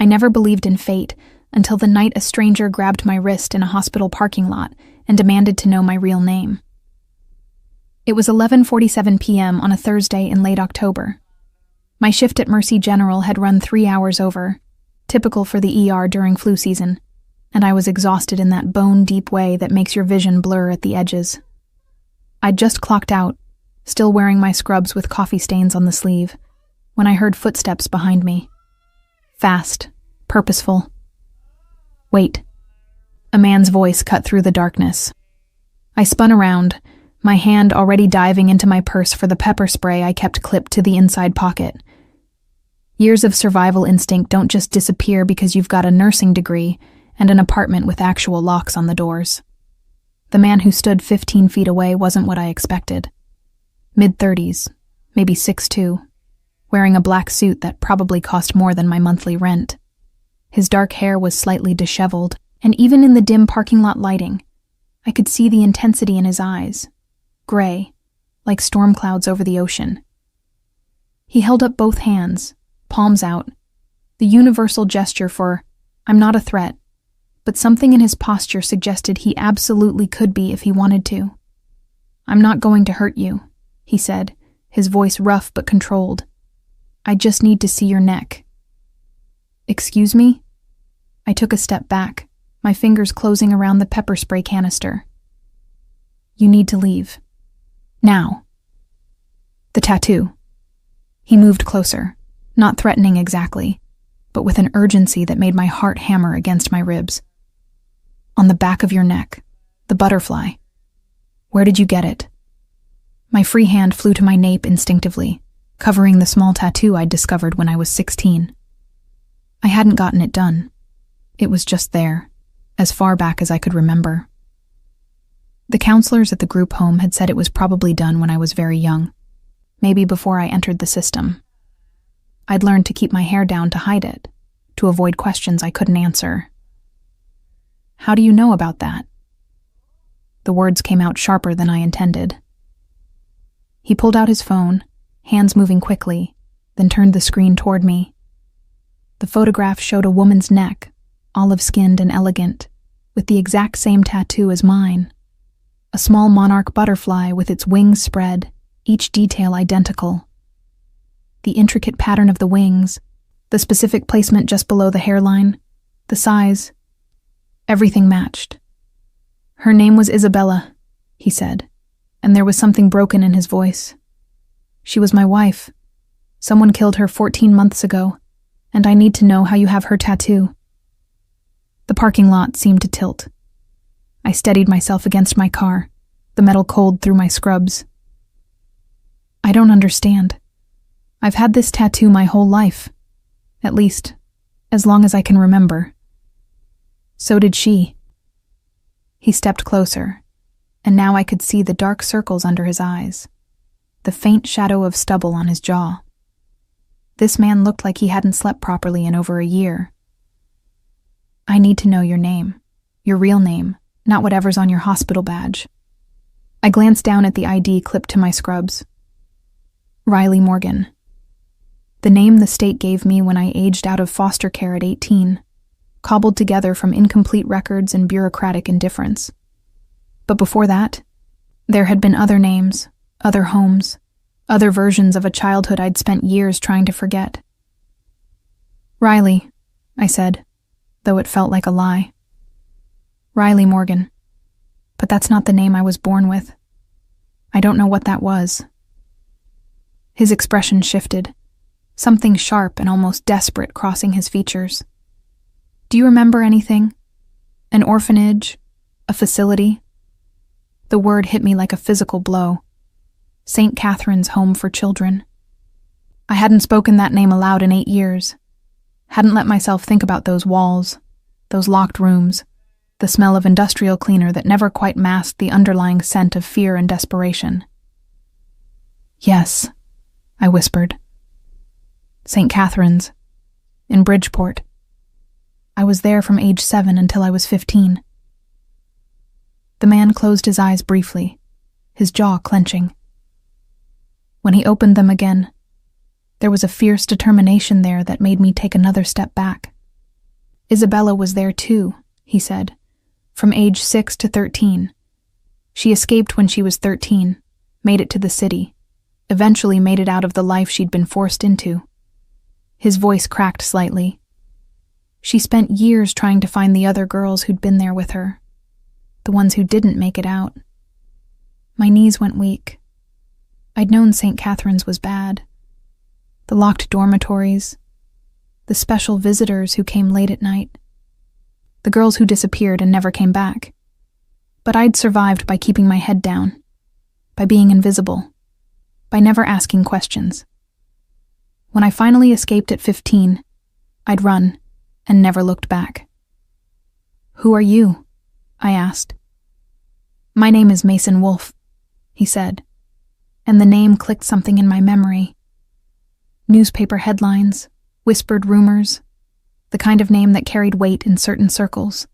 I never believed in fate until the night a stranger grabbed my wrist in a hospital parking lot and demanded to know my real name. It was 11:47 p.m. on a Thursday in late October. My shift at Mercy General had run 3 hours over, typical for the ER during flu season, and I was exhausted in that bone-deep way that makes your vision blur at the edges. I'd just clocked out, still wearing my scrubs with coffee stains on the sleeve, when I heard footsteps behind me. Fast, purposeful. "Wait." A man's voice cut through the darkness. I spun around, my hand already diving into my purse for the pepper spray I kept clipped to the inside pocket. Years of survival instinct don't just disappear because you've got a nursing degree and an apartment with actual locks on the doors. The man who stood 15 feet away wasn't what I expected. Mid-30s, maybe 6'2", wearing a black suit that probably cost more than my monthly rent. His dark hair was slightly disheveled, and even in the dim parking lot lighting, I could see the intensity in his eyes, gray, like storm clouds over the ocean. He held up both hands, palms out, the universal gesture for, "I'm not a threat," but something in his posture suggested he absolutely could be if he wanted to. "I'm not going to hurt you," he said, his voice rough but controlled. "I just need to see your neck." "Excuse me?" I took a step back, my fingers closing around the pepper spray canister. "You need to leave. Now." "The tattoo." He moved closer, not threatening exactly, but with an urgency that made my heart hammer against my ribs. "On the back of your neck, the butterfly. Where did you get it?" My free hand flew to my nape instinctively, covering the small tattoo I'd discovered when I was 16. I hadn't gotten it done. It was just there, as far back as I could remember. The counselors at the group home had said it was probably done when I was very young, maybe before I entered the system. I'd learned to keep my hair down to hide it, to avoid questions I couldn't answer. "How do you know about that?" The words came out sharper than I intended. He pulled out his phone, hands moving quickly, then turned the screen toward me. The photograph showed a woman's neck, olive-skinned and elegant, with the exact same tattoo as mine. A small monarch butterfly with its wings spread, each detail identical. The intricate pattern of the wings, the specific placement just below the hairline, the size, everything matched. "Her name was Isabella," he said, and there was something broken in his voice. "She was my wife. Someone killed her 14 months ago, and I need to know how you have her tattoo." The parking lot seemed to tilt. I steadied myself against my car, the metal cold through my scrubs. "I don't understand. I've had this tattoo my whole life. At least, as long as I can remember." "So did she." He stepped closer, and now I could see the dark circles under his eyes, the faint shadow of stubble on his jaw. This man looked like he hadn't slept properly in over a year. "I need to know your name, your real name, not whatever's on your hospital badge." I glanced down at the ID clipped to my scrubs. Riley Morgan. The name the state gave me when I aged out of foster care at 18, cobbled together from incomplete records and bureaucratic indifference. But before that, there had been other names, other homes, other versions of a childhood I'd spent years trying to forget. "Riley," I said, though it felt like a lie. "Riley Morgan. But that's not the name I was born with. I don't know what that was." His expression shifted, something sharp and almost desperate crossing his features. "Do you remember anything? An orphanage? A facility?" The word hit me like a physical blow. St. Catherine's Home for Children. I hadn't spoken that name aloud in 8 years. Hadn't let myself think about those walls, those locked rooms, the smell of industrial cleaner that never quite masked the underlying scent of fear and desperation. "Yes," I whispered. "St. Catherine's, in Bridgeport. I was there from age 7 until I was 15. The man closed his eyes briefly, his jaw clenching. When he opened them again, there was a fierce determination there that made me take another step back. Isabella was there too, he said, from age 6 to 13. She escaped when she was 13, made it to the city, eventually made it out of the life she'd been forced into. His voice cracked slightly. She spent years trying to find the other girls who'd been there with her, the ones who didn't make it out. My knees went weak. I'd known St. Catherine's was bad. The locked dormitories, the special visitors who came late at night, the girls who disappeared and never came back. But I'd survived by keeping my head down, by being invisible, by never asking questions. When I finally escaped at 15, I'd run and never looked back. "Who are you?" I asked. "My name is Mason Wolfe," he said, and the name clicked something in my memory. Newspaper headlines, whispered rumors, the kind of name that carried weight in certain circles.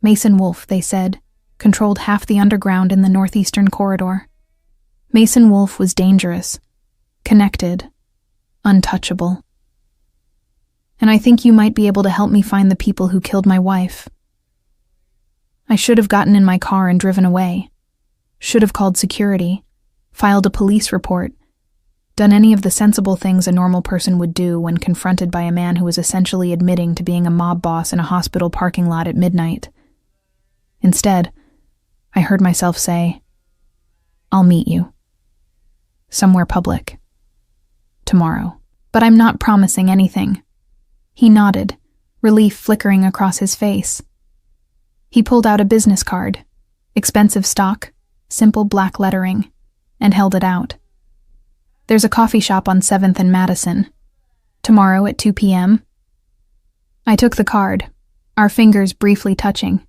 Mason Wolfe, they said, controlled half the underground in the northeastern corridor. Mason Wolfe was dangerous, connected, untouchable. And I think you might be able to help me find the people who killed my wife. I should have gotten in my car and driven away. Should have called security, filed a police report, done any of the sensible things a normal person would do when confronted by a man who was essentially admitting to being a mob boss in a hospital parking lot at midnight. Instead, I heard myself say, "I'll meet you. Somewhere public. Tomorrow. But I'm not promising anything." He nodded, relief flickering across his face. He pulled out a business card, expensive stock, simple black lettering, and held it out. "There's a coffee shop on 7th and Madison. Tomorrow at 2 p.m. I took the card, our fingers briefly touching.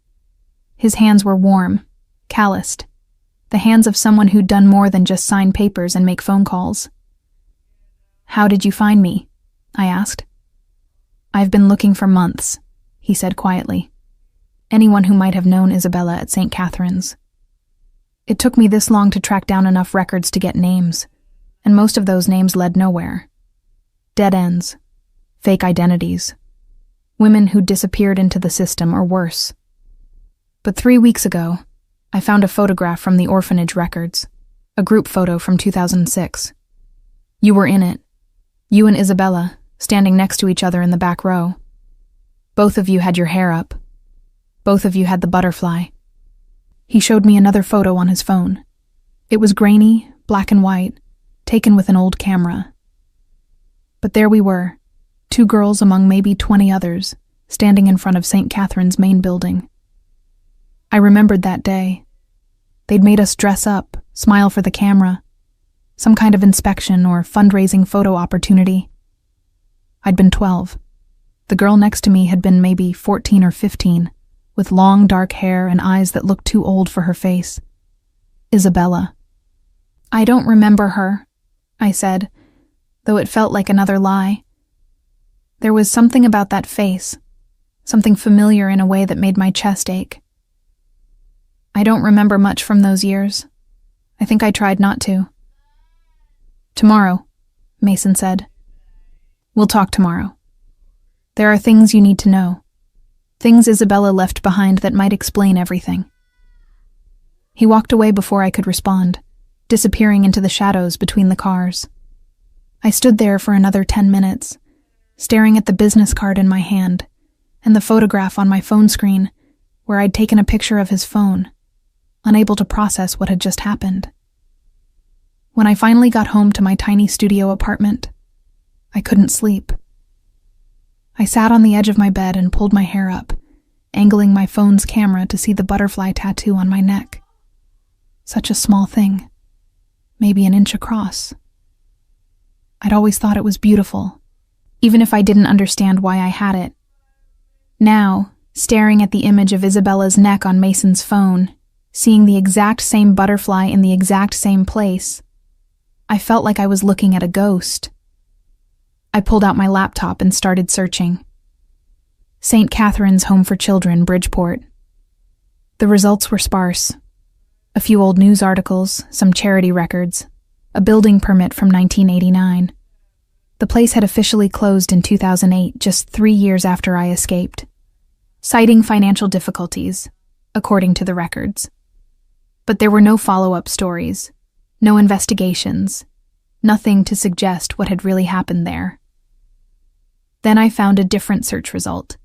His hands were warm, calloused, the hands of someone who'd done more than just sign papers and make phone calls. "How did you find me?" I asked. "I've been looking for months," he said quietly. "Anyone who might have known Isabella at St. Catherine's. It took me this long to track down enough records to get names, and most of those names led nowhere. Dead ends, fake identities, women who disappeared into the system or worse. But 3 weeks ago, I found a photograph from the orphanage records, a group photo from 2006. You were in it, you and Isabella, standing next to each other in the back row. Both of you had your hair up. Both of you had the butterfly." He showed me another photo on his phone. It was grainy, black and white, taken with an old camera. But there we were, 2 girls among maybe 20 others, standing in front of St. Catherine's main building. I remembered that day. They'd made us dress up, smile for the camera, some kind of inspection or fundraising photo opportunity. I'd been 12. The girl next to me had been maybe 14 or 15, with long dark hair and eyes that looked too old for her face. Isabella. "I don't remember her," I said, though it felt like another lie. There was something about that face, something familiar in a way that made my chest ache. "I don't remember much from those years. I think I tried not to." "Tomorrow," Mason said. "We'll talk tomorrow. There are things you need to know. Things Isabella left behind that might explain everything." He walked away before I could respond, disappearing into the shadows between the cars. I stood there for another 10 minutes, staring at the business card in my hand and the photograph on my phone screen where I'd taken a picture of his phone, unable to process what had just happened. When I finally got home to my tiny studio apartment, I couldn't sleep. I sat on the edge of my bed and pulled my hair up, angling my phone's camera to see the butterfly tattoo on my neck. Such a small thing, maybe an inch across. I'd always thought it was beautiful, even if I didn't understand why I had it. Now, staring at the image of Isabella's neck on Mason's phone, seeing the exact same butterfly in the exact same place, I felt like I was looking at a ghost. I pulled out my laptop and started searching. St. Catherine's Home for Children, Bridgeport. The results were sparse. A few old news articles, some charity records, a building permit from 1989. The place had officially closed in 2008, just 3 years after I escaped, citing financial difficulties, according to the records. But there were no follow-up stories, no investigations, nothing to suggest what had really happened there. Then I found a different search result,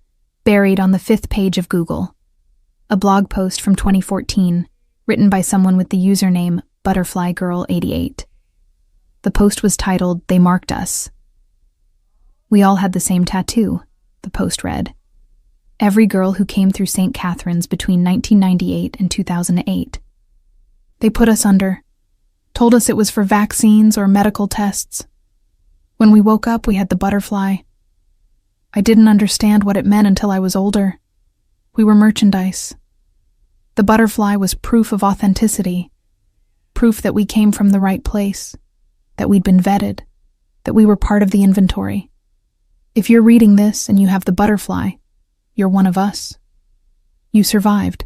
buried on the 5th page of Google. A blog post from 2014, written by someone with the username ButterflyGirl88. The post was titled, "They Marked Us." "We all had the same tattoo," the post read. "Every girl who came through St. Catherine's between 1998 and 2008. They put us under, told us it was for vaccines or medical tests. When we woke up, we had the butterfly. I didn't understand what it meant until I was older. We were merchandise. The butterfly was proof of authenticity, proof that we came from the right place, that we'd been vetted, that we were part of the inventory. If you're reading this and you have the butterfly, you're one of us. You survived.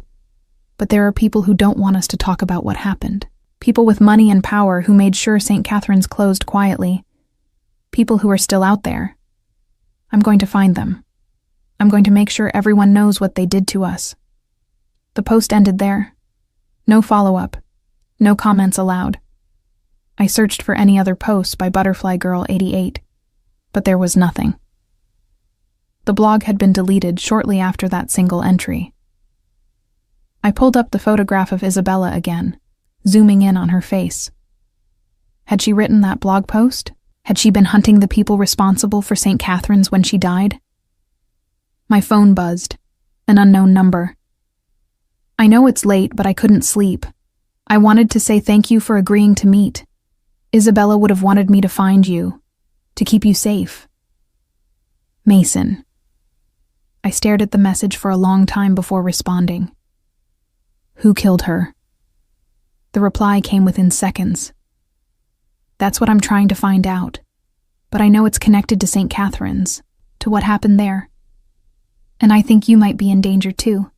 But there are people who don't want us to talk about what happened. People with money and power who made sure St. Catherine's closed quietly. People who are still out there. I'm going to find them. I'm going to make sure everyone knows what they did to us." The post ended there. No follow-up. No comments allowed. I searched for any other posts by ButterflyGirl88, but there was nothing. The blog had been deleted shortly after that single entry. I pulled up the photograph of Isabella again, zooming in on her face. Had she written that blog post? Had she been hunting the people responsible for St. Catherine's when she died? My phone buzzed. An unknown number. I know it's late, but I couldn't sleep. I wanted to say thank you for agreeing to meet. Isabella would have wanted me to find you, to keep you safe. Mason. I stared at the message for a long time before responding. Who killed her? The reply came within seconds. That's what I'm trying to find out, but I know it's connected to St. Catherine's, to what happened there. And I think you might be in danger too.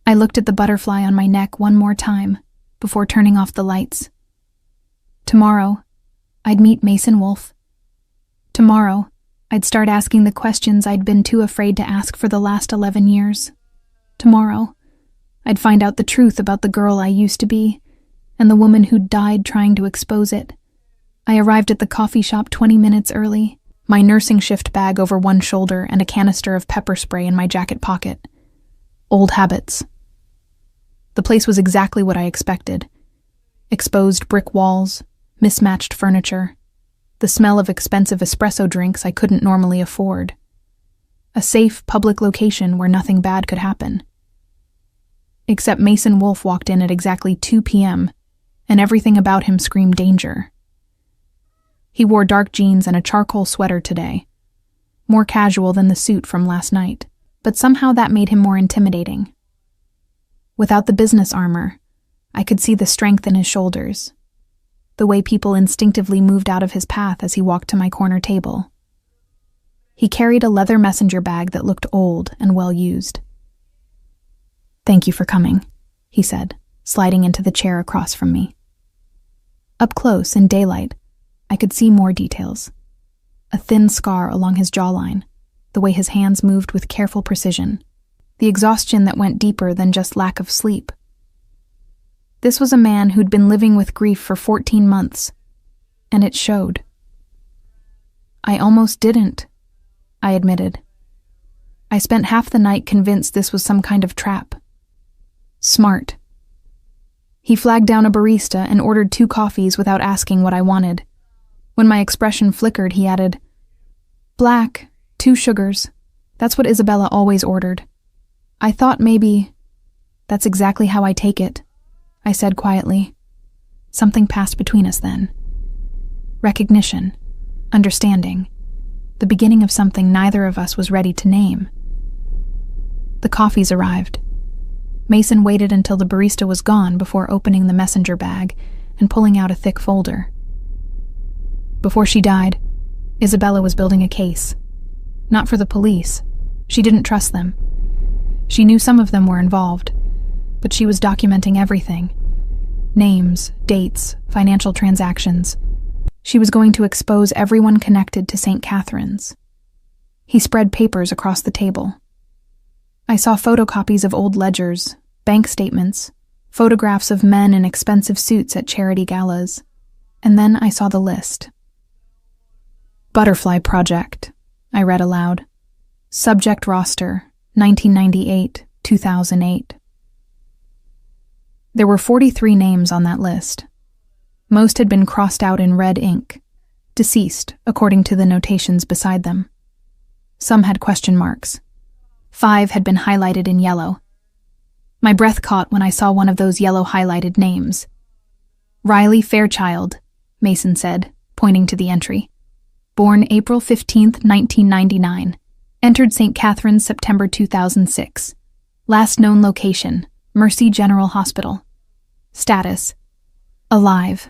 I looked at the butterfly on my neck one more time before turning off the lights. Tomorrow, I'd meet Mason Wolfe. Tomorrow, I'd start asking the questions I'd been too afraid to ask for the last 11 years. Tomorrow, I'd find out the truth about the girl I used to be and the woman who'd died trying to expose it. I arrived at the coffee shop 20 minutes early, my nursing shift bag over one shoulder and a canister of pepper spray in my jacket pocket. Old habits. The place was exactly what I expected. Exposed brick walls, mismatched furniture, the smell of expensive espresso drinks I couldn't normally afford. A safe, public location where nothing bad could happen. Except Mason Wolfe walked in at exactly 2 p.m., and everything about him screamed danger. He wore dark jeans and a charcoal sweater today, more casual than the suit from last night, but somehow that made him more intimidating. Without the business armor, I could see the strength in his shoulders, the way people instinctively moved out of his path as he walked to my corner table. He carried a leather messenger bag that looked old and well-used. "Thank you for coming," he said, sliding into the chair across from me. Up close, in daylight, I could see more details. A thin scar along his jawline, the way his hands moved with careful precision, the exhaustion that went deeper than just lack of sleep. This was a man who'd been living with grief for 14 months, and it showed. "I almost didn't," I admitted. "I spent half the night convinced this was some kind of trap." Smart. He flagged down a barista and ordered 2 coffees without asking what I wanted. When my expression flickered, he added, "Black, 2 sugars. That's what Isabella always ordered." I thought maybe, "That's exactly how I take it," I said quietly. Something passed between us then. Recognition, understanding, the beginning of something neither of us was ready to name. The coffees arrived. Mason waited until the barista was gone before opening the messenger bag and pulling out a thick folder. Before she died, Isabella was building a case. Not for the police. She didn't trust them. She knew some of them were involved, but she was documenting everything. Names, dates, financial transactions. She was going to expose everyone connected to St. Catherine's. He spread papers across the table. I saw photocopies of old ledgers, bank statements, photographs of men in expensive suits at charity galas, and then I saw the list. Butterfly Project, I read aloud. Subject roster, 1998-2008. There were 43 names on that list. Most had been crossed out in red ink, deceased according to the notations beside them. Some had question marks. 5 had been highlighted in yellow. My breath caught when I saw one of those yellow highlighted names. Riley Fairchild, Mason said, pointing to the entry. Born April 15, 1999. Entered St. Catherine's September 2006. Last known location, Mercy General Hospital. Status, alive.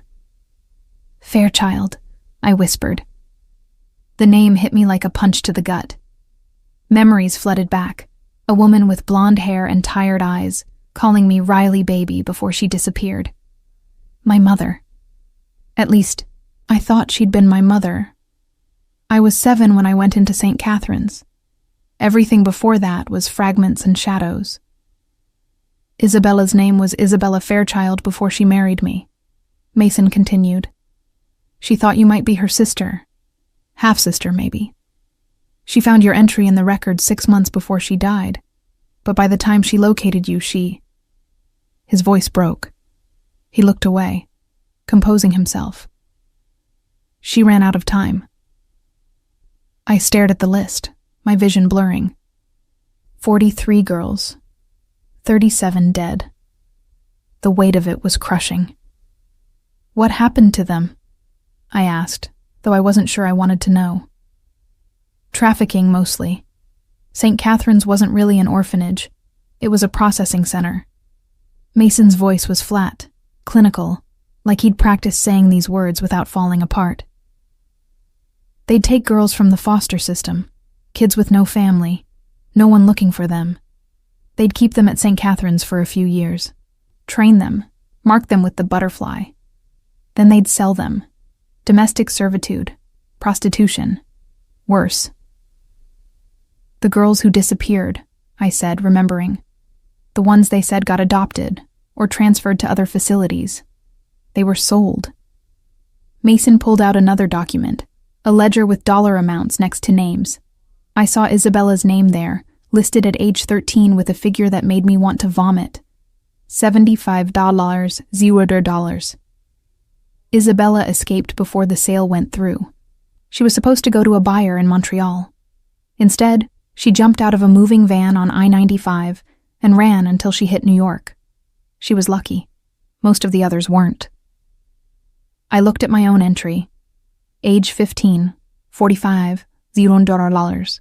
Fairchild, I whispered. The name hit me like a punch to the gut. Memories flooded back, a woman with blonde hair and tired eyes, calling me Riley baby before she disappeared. My mother. At least, I thought she'd been my mother. I was 7 when I went into St. Catherine's. Everything before that was fragments and shadows. Isabella's name was Isabella Fairchild before she married me, Mason continued. She thought you might be her sister. Half-sister, maybe. She found your entry in the record 6 months before she died, but by the time she located you, His voice broke. He looked away, composing himself. She ran out of time. I stared at the list, my vision blurring. 43 girls. 37 dead. The weight of it was crushing. What happened to them? I asked, though I wasn't sure I wanted to know. Trafficking, mostly. St. Catherine's wasn't really an orphanage. It was a processing center. Mason's voice was flat, clinical, like he'd practiced saying these words without falling apart. They'd take girls from the foster system, kids with no family, no one looking for them. They'd keep them at St. Catherine's for a few years, train them, mark them with the butterfly. Then they'd sell them. Domestic servitude, prostitution, worse. The girls who disappeared, I said, remembering. The ones they said got adopted or transferred to other facilities. They were sold. Mason pulled out another document, a ledger with dollar amounts next to names. I saw Isabella's name there, listed at age 13 with a figure that made me want to vomit. $75. Isabella escaped before the sale went through. She was supposed to go to a buyer in Montreal. Instead, she jumped out of a moving van on I-95 and ran until she hit New York. She was lucky. Most of the others weren't. I looked at my own entry. Age 15, 45, $0.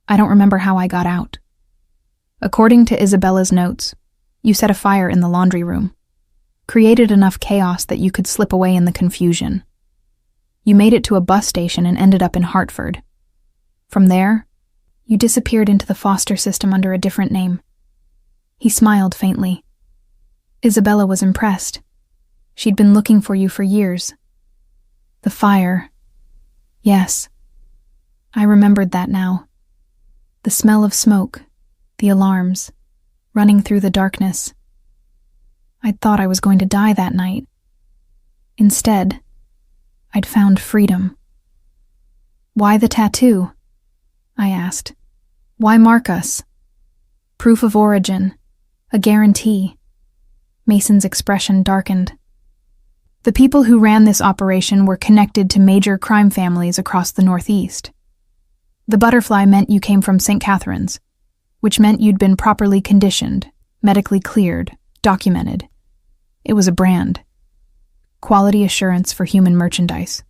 I don't remember how I got out. According to Isabella's notes, you set a fire in the laundry room. Created enough chaos that you could slip away in the confusion. You made it to a bus station and ended up in Hartford. From there, you disappeared into the foster system under a different name. He smiled faintly. Isabella was impressed. She'd been looking for you for years. The fire. Yes. I remembered that now. The smell of smoke, the alarms, running through the darkness. I'd thought I was going to die that night. Instead, I'd found freedom. Why the tattoo? I asked. Why mark us? Proof of origin. A guarantee. Mason's expression darkened. The people who ran this operation were connected to major crime families across the Northeast. The butterfly meant you came from St. Catherine's, which meant you'd been properly conditioned, medically cleared, documented. It was a brand. Quality assurance for human merchandise.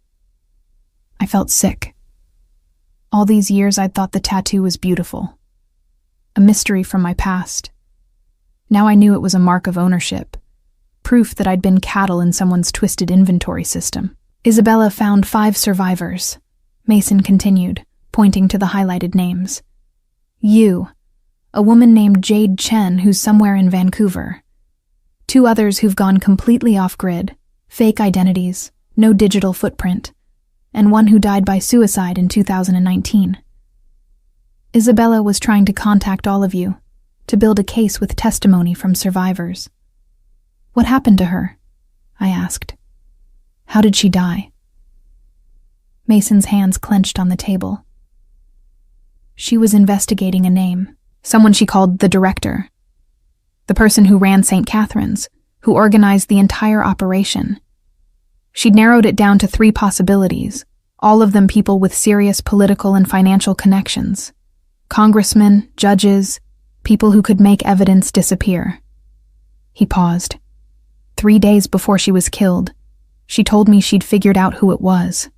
I felt sick. All these years I'd thought the tattoo was beautiful. A mystery from my past. Now I knew it was a mark of ownership. Proof that I'd been cattle in someone's twisted inventory system. Isabella found 5 survivors. Mason continued, pointing to the highlighted names. You, a woman named Jade Chen who's somewhere in Vancouver. 2 others who've gone completely off-grid, fake identities, no digital footprint, and one who died by suicide in 2019. Isabella was trying to contact all of you, to build a case with testimony from survivors. What happened to her? I asked. How did she die? Mason's hands clenched on the table. She was investigating a name, someone she called the director, the person who ran St. Catherine's, who organized the entire operation. She'd narrowed it down to 3 possibilities, all of them people with serious political and financial connections. Congressmen, judges, people who could make evidence disappear. He paused. 3 days before she was killed, she told me she'd figured out who it was.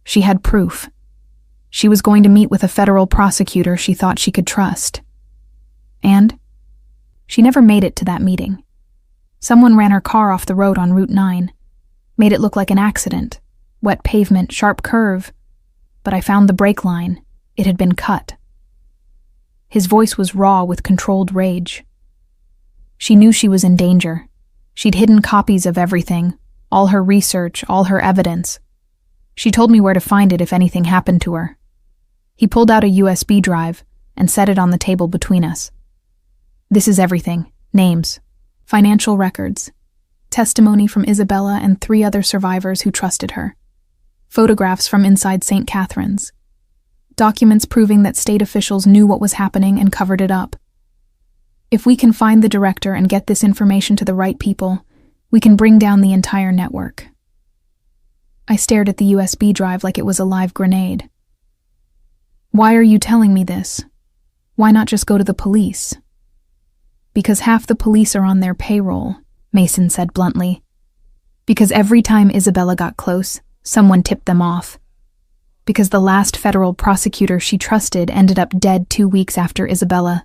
She had proof. She was going to meet with a federal prosecutor she thought she could trust. And she never made it to that meeting. Someone ran her car off the road on Route 9, made it look like an accident, wet pavement, sharp curve, but I found the brake line. It had been cut. His voice was raw with controlled rage. She knew she was in danger. She'd hidden copies of everything, all her research, all her evidence. She told me where to find it if anything happened to her. He pulled out a USB drive and set it on the table between us. This is everything: names, financial records, testimony from Isabella and 3 other survivors who trusted her, photographs from inside St. Catherine's, documents proving that state officials knew what was happening and covered it up. If we can find the director and get this information to the right people, we can bring down the entire network. I stared at the USB drive like it was a live grenade. Why are you telling me this? Why not just go to the police? Because half the police are on their payroll, Mason said bluntly. Because every time Isabella got close, someone tipped them off. Because the last federal prosecutor she trusted ended up dead 2 weeks after Isabella.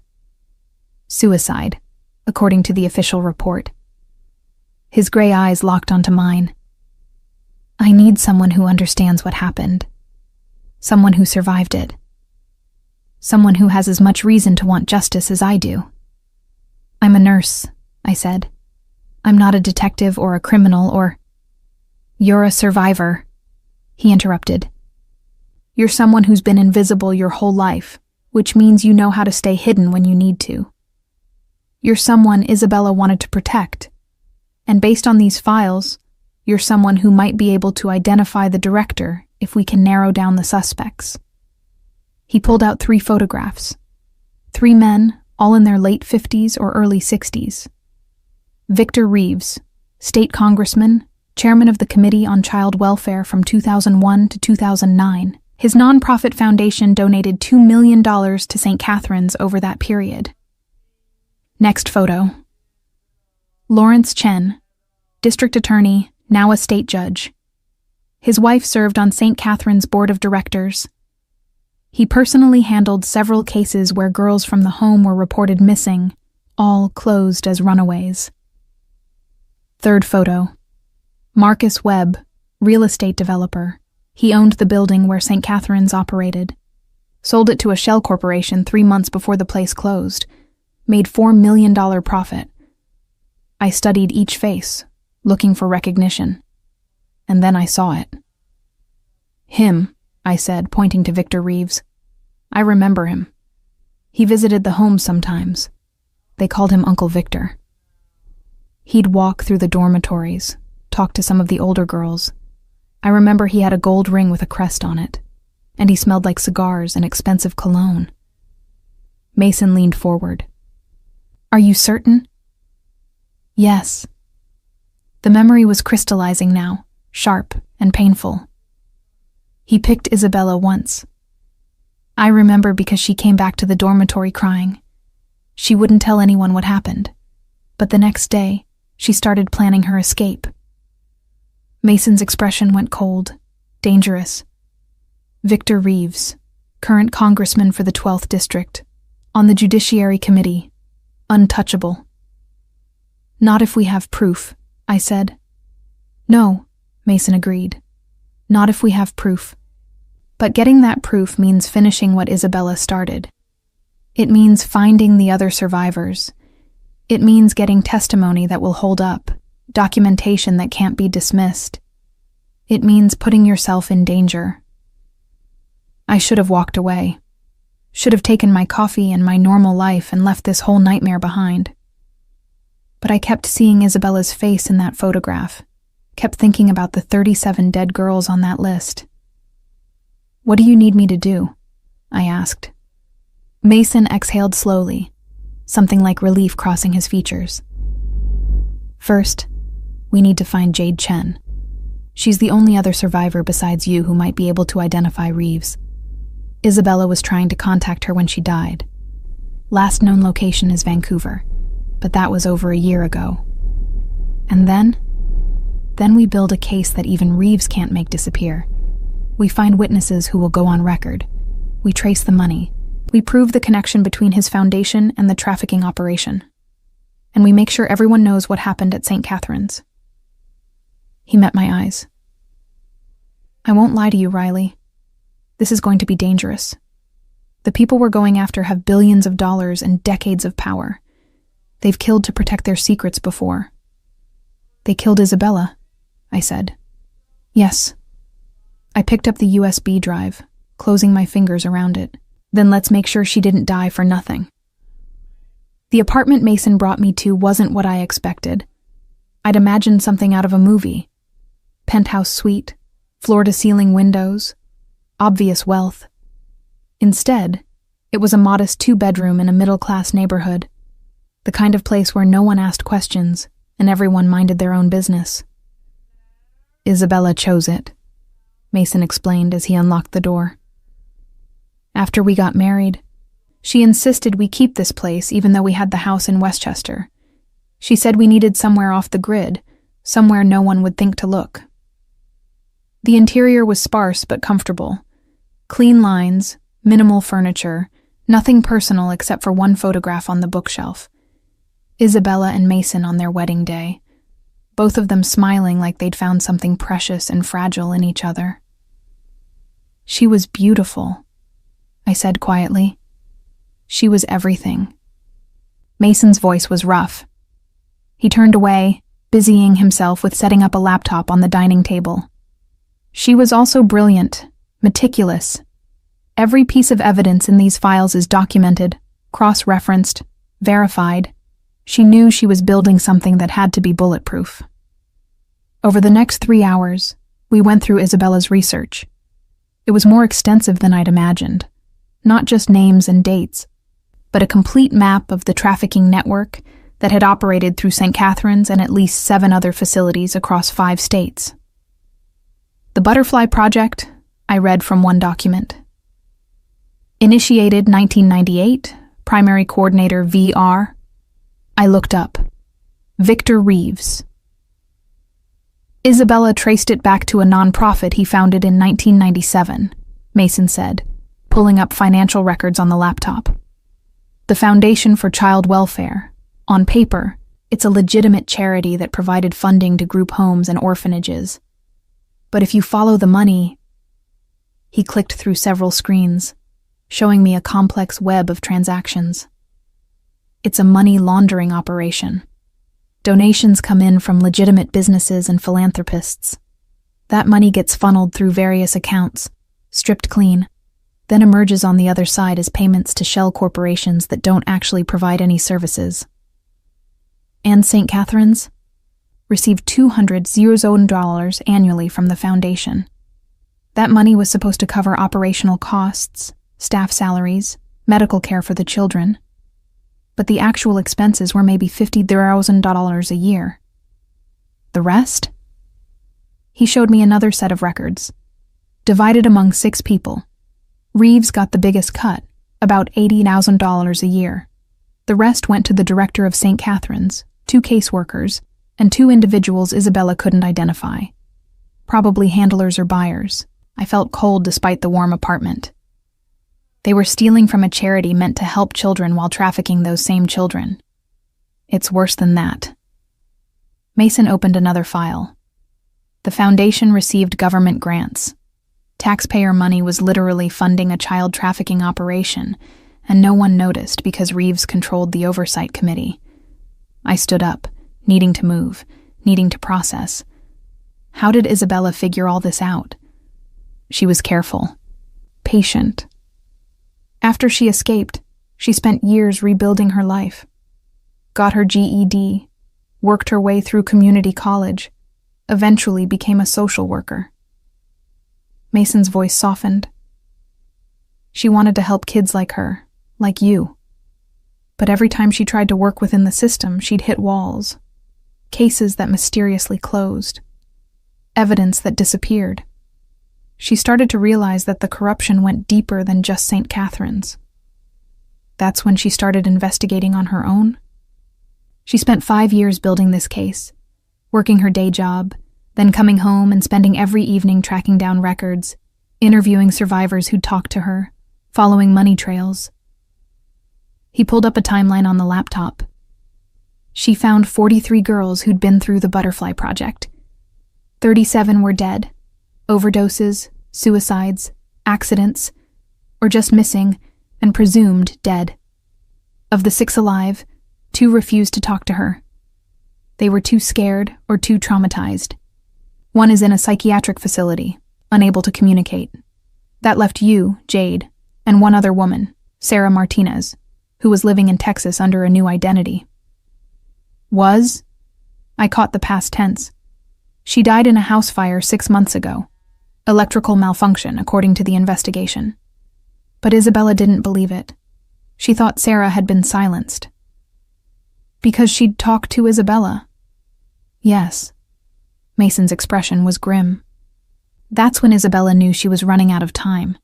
Suicide, according to the official report. His gray eyes locked onto mine. I need someone who understands what happened. Someone who survived it. Someone who has as much reason to want justice as I do. I'm a nurse, I said. I'm not a detective or a criminal or... You're a survivor, he interrupted. You're someone who's been invisible your whole life, which means you know how to stay hidden when you need to. You're someone Isabella wanted to protect. And based on these files, you're someone who might be able to identify the director if we can narrow down the suspects. He pulled out 3 photographs. 3 men, all in their late 50s or early 60s. Victor Reeves, state congressman, chairman of the Committee on Child Welfare from 2001 to 2009. His nonprofit foundation donated $2 million to St. Catherine's over that period. Next photo. Lawrence Chen, district attorney, now a state judge. His wife served on St. Catherine's board of directors. He personally handled several cases where girls from the home were reported missing, all closed as runaways. Third photo. Marcus Webb, real estate developer. He owned the building where St. Catherine's operated. Sold it to a shell corporation 3 months before the place closed. Made $4 million profit. I studied each face, looking for recognition. And then I saw it. Him, I said, pointing to Victor Reeves. I remember him. He visited the home sometimes. They called him Uncle Victor. He'd walk through the dormitories, talk to some of the older girls. I remember he had a gold ring with a crest on it, and he smelled like cigars and expensive cologne. Mason leaned forward. Are you certain? Yes. The memory was crystallizing now, sharp and painful. He picked Isabella once. I remember because she came back to the dormitory crying. She wouldn't tell anyone what happened, but the next day, she started planning her escape. Mason's expression went cold, dangerous. Victor Reeves, current congressman for the 12th District, on the Judiciary Committee, untouchable. Not if we have proof, I said. No, Mason agreed. Not if we have proof. But getting that proof means finishing what Isabella started. It means finding the other survivors. It means getting testimony that will hold up, documentation that can't be dismissed. It means putting yourself in danger. I should have walked away. Should have taken my coffee and my normal life and left this whole nightmare behind. But I kept seeing Isabella's face in that photograph, kept thinking about the 37 dead girls on that list. "What do you need me to do?" I asked. Mason exhaled slowly, something like relief crossing his features. "First, we need to find Jade Chen. She's the only other survivor besides you who might be able to identify Reeves. Isabella was trying to contact her when she died. Last known location is Vancouver, but that was over a year ago. And then we build a case that even Reeves can't make disappear. We find witnesses who will go on record. We trace the money. We prove the connection between his foundation and the trafficking operation. And we make sure everyone knows what happened at St. Catherine's." He met my eyes. "I won't lie to you, Riley. This is going to be dangerous. The people we're going after have billions of dollars and decades of power. They've killed to protect their secrets before." "They killed Isabella," I said. "Yes." I picked up the USB drive, closing my fingers around it. "Then let's make sure she didn't die for nothing." The apartment Mason brought me to wasn't what I expected. I'd imagined something out of a movie. Penthouse suite, floor-to-ceiling windows, obvious wealth. Instead, it was a modest 2-bedroom in a middle-class neighborhood, the kind of place where no one asked questions and everyone minded their own business. "Isabella chose it," Mason explained as he unlocked the door. "After we got married, she insisted we keep this place even though we had the house in Westchester. She said we needed somewhere off the grid, somewhere no one would think to look." The interior was sparse but comfortable. Clean lines, minimal furniture, nothing personal except for one photograph on the bookshelf. Isabella and Mason on their wedding day, both of them smiling like they'd found something precious and fragile in each other. "She was beautiful," I said quietly. "She was everything." Mason's voice was rough. He turned away, busying himself with setting up a laptop on the dining table. "She was also brilliant, meticulous. Every piece of evidence in these files is documented, cross-referenced, verified. She knew she was building something that had to be bulletproof." Over the next 3 hours, we went through Isabella's research. It was more extensive than I'd imagined. Not just names and dates, but a complete map of the trafficking network that had operated through St. Catherine's and at least 7 other facilities across 5 states. The Butterfly Project, I read from one document. Initiated 1998, primary coordinator VR. I looked up. Victor Reeves. Isabella traced it back to a nonprofit he founded in 1997, Mason said, pulling up financial records on the laptop. The Foundation for Child Welfare. On paper, it's a legitimate charity that provided funding to group homes and orphanages. But if you follow the money... He clicked through several screens, showing me a complex web of transactions. It's a money laundering operation. Donations come in from legitimate businesses and philanthropists. That money gets funneled through various accounts, stripped clean, then emerges on the other side as payments to shell corporations that don't actually provide any services. And St. Catherine's received $200,000 annually from the foundation. That money was supposed to cover operational costs, staff salaries, medical care for the children. But the actual expenses were maybe $50,000 a year. The rest? He showed me another set of records, divided among 6 people. Reeves got the biggest cut, about $80,000 a year. The rest went to the director of St. Catherine's, 2 caseworkers, and 2 individuals Isabella couldn't identify. Probably handlers or buyers. I felt cold despite the warm apartment. They were stealing from a charity meant to help children while trafficking those same children. It's worse than that. Mason opened another file. The foundation received government grants. Taxpayer money was literally funding a child trafficking operation, and no one noticed because Reeves controlled the oversight committee. I stood up, needing to move, needing to process. How did Isabella figure all this out? She was careful, patient. After she escaped, she spent years rebuilding her life. Got her GED, worked her way through community college, eventually became a social worker. Mason's voice softened. She wanted to help kids like her, like you. But every time she tried to work within the system, she'd hit walls. Cases that mysteriously closed. Evidence that disappeared. She started to realize that the corruption went deeper than just St. Catherine's. That's when she started investigating on her own. She spent 5 years building this case, working her day job, then coming home and spending every evening tracking down records, interviewing survivors who'd talked to her, following money trails. He pulled up a timeline on the laptop. She found 43 girls who'd been through the Butterfly Project. 37 were dead, overdoses, suicides, accidents, or just missing and presumed dead. Of the 6 alive, 2 refused to talk to her. They were too scared or too traumatized. One is in a psychiatric facility, unable to communicate. That left you, Jade, and one other woman, Sarah Martinez, who was living in Texas under a new identity. Was? I caught the past tense. She died in a house fire 6 months ago. Electrical malfunction, according to the investigation. But Isabella didn't believe it. She thought Sarah had been silenced. Because she'd talked to Isabella. Yes. Mason's expression was grim. That's when Isabella knew she was running out of time.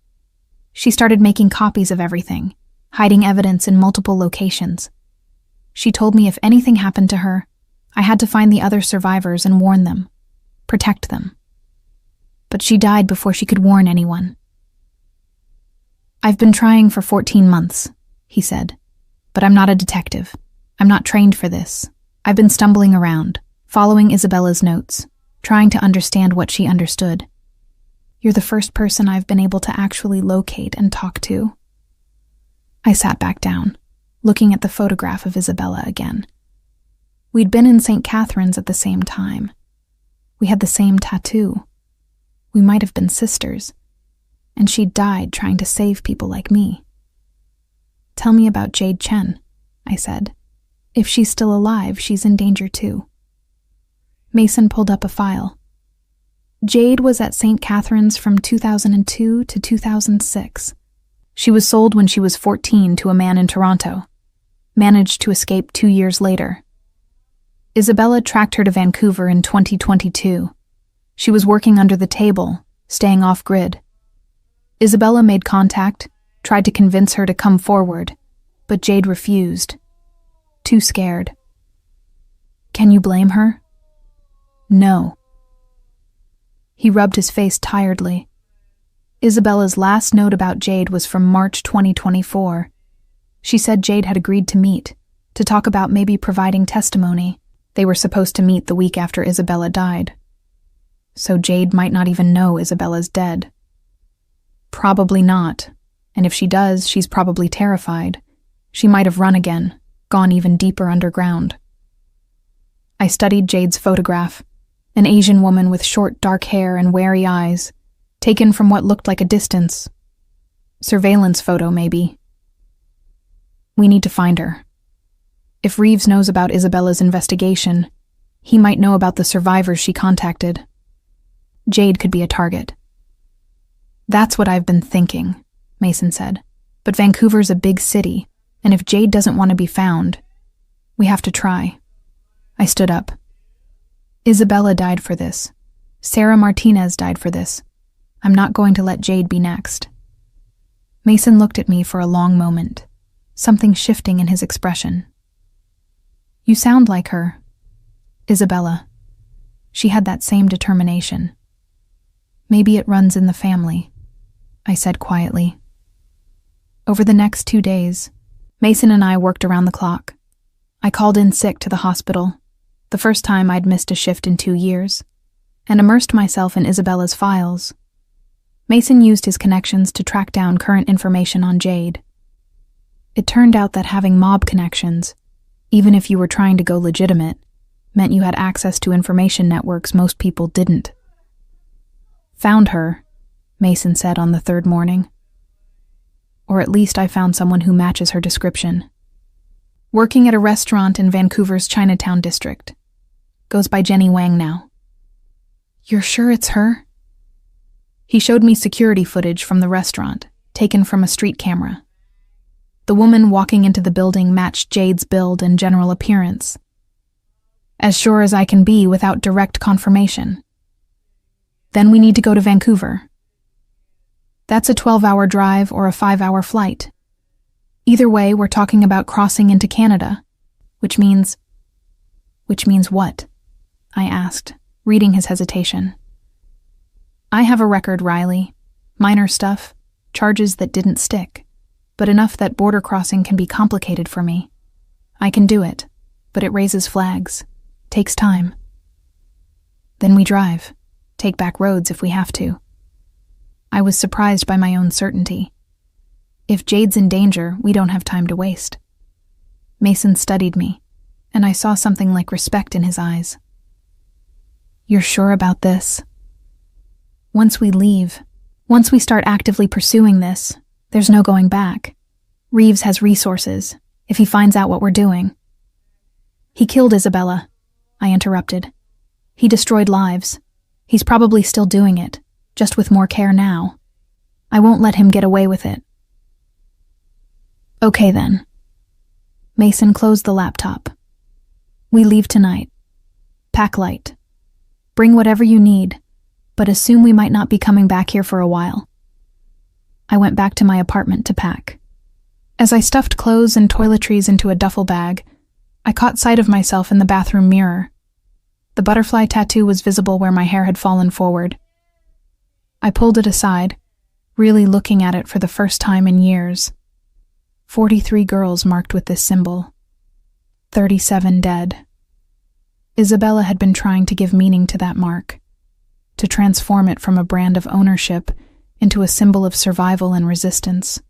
She started making copies of everything, hiding evidence in multiple locations. She told me if anything happened to her, I had to find the other survivors and warn them, protect them. But she died before she could warn anyone. I've been trying for 14 months, he said, but I'm not a detective. I'm not trained for this. I've been stumbling around, following Isabella's notes, trying to understand what she understood. You're the first person I've been able to actually locate and talk to. I sat back down, looking at the photograph of Isabella again. We'd been in St. Catherine's at the same time. We had the same tattoo. We might have been sisters. And she'd died trying to save people like me. Tell me about Jade Chen, I said. If she's still alive, she's in danger too. Mason pulled up a file. Jade was at St. Catherine's from 2002 to 2006. She was sold when she was 14 to a man in Toronto. Managed to escape 2 years later. Isabella tracked her to Vancouver in 2022. She was working under the table, staying off-grid. Isabella made contact, tried to convince her to come forward, but Jade refused. Too scared. Can you blame her? No. He rubbed his face tiredly. Isabella's last note about Jade was from March 2024. She said Jade had agreed to meet, to talk about maybe providing testimony. They were supposed to meet the week after Isabella died. So Jade might not even know Isabella's dead. Probably not, and if she does, she's probably terrified. She might have run again, gone even deeper underground. I studied Jade's photograph, an Asian woman with short dark hair and wary eyes, taken from what looked like a distance. Surveillance photo, maybe. We need to find her. If Reeves knows about Isabella's investigation, he might know about the survivors she contacted. Jade could be a target. That's what I've been thinking, Mason said. But Vancouver's a big city, and if Jade doesn't want to be found, we have to try. I stood up. Isabella died for this. Sarah Martinez died for this. I'm not going to let Jade be next. Mason looked at me for a long moment, something shifting in his expression. You sound like her. Isabella. She had that same determination. Maybe it runs in the family, I said quietly. Over the next 2 days, Mason and I worked around the clock. I called in sick to the hospital, the first time I'd missed a shift in 2 years, and immersed myself in Isabella's files. Mason used his connections to track down current information on Jade. It turned out that having mob connections, even if you were trying to go legitimate, meant you had access to information networks most people didn't. Found her, Mason said on the third morning. Or at least I found someone who matches her description. Working at a restaurant in Vancouver's Chinatown district. Goes by Jenny Wang now. You're sure it's her? He showed me security footage from the restaurant, taken from a street camera. The woman walking into the building matched Jade's build and general appearance. As sure as I can be without direct confirmation. Then we need to go to Vancouver. That's a 12-hour drive or a 5-hour flight. Either way, we're talking about crossing into Canada, which means what? I asked, reading his hesitation. I have a record, Riley. Minor stuff, charges that didn't stick, but enough that border crossing can be complicated for me. I can do it, but it raises flags. Takes time. Then we drive. Take back roads if we have to. I was surprised by my own certainty. If Jade's in danger, we don't have time to waste. Mason studied me, and I saw something like respect in his eyes. You're sure about this? Once we leave, once we start actively pursuing this, there's no going back. Reeves has resources, if he finds out what we're doing. He killed Isabella, I interrupted. He destroyed lives. He's probably still doing it, just with more care now. I won't let him get away with it. Okay then. Mason closed the laptop. We leave tonight. Pack light. Bring whatever you need, but assume we might not be coming back here for a while. I went back to my apartment to pack. As I stuffed clothes and toiletries into a duffel bag, I caught sight of myself in the bathroom mirror. The butterfly tattoo was visible where my hair had fallen forward. I pulled it aside, really looking at it for the first time in years. 43 girls marked with this symbol. 37 dead. Isabella had been trying to give meaning to that mark, to transform it from a brand of ownership into a symbol of survival and resistance.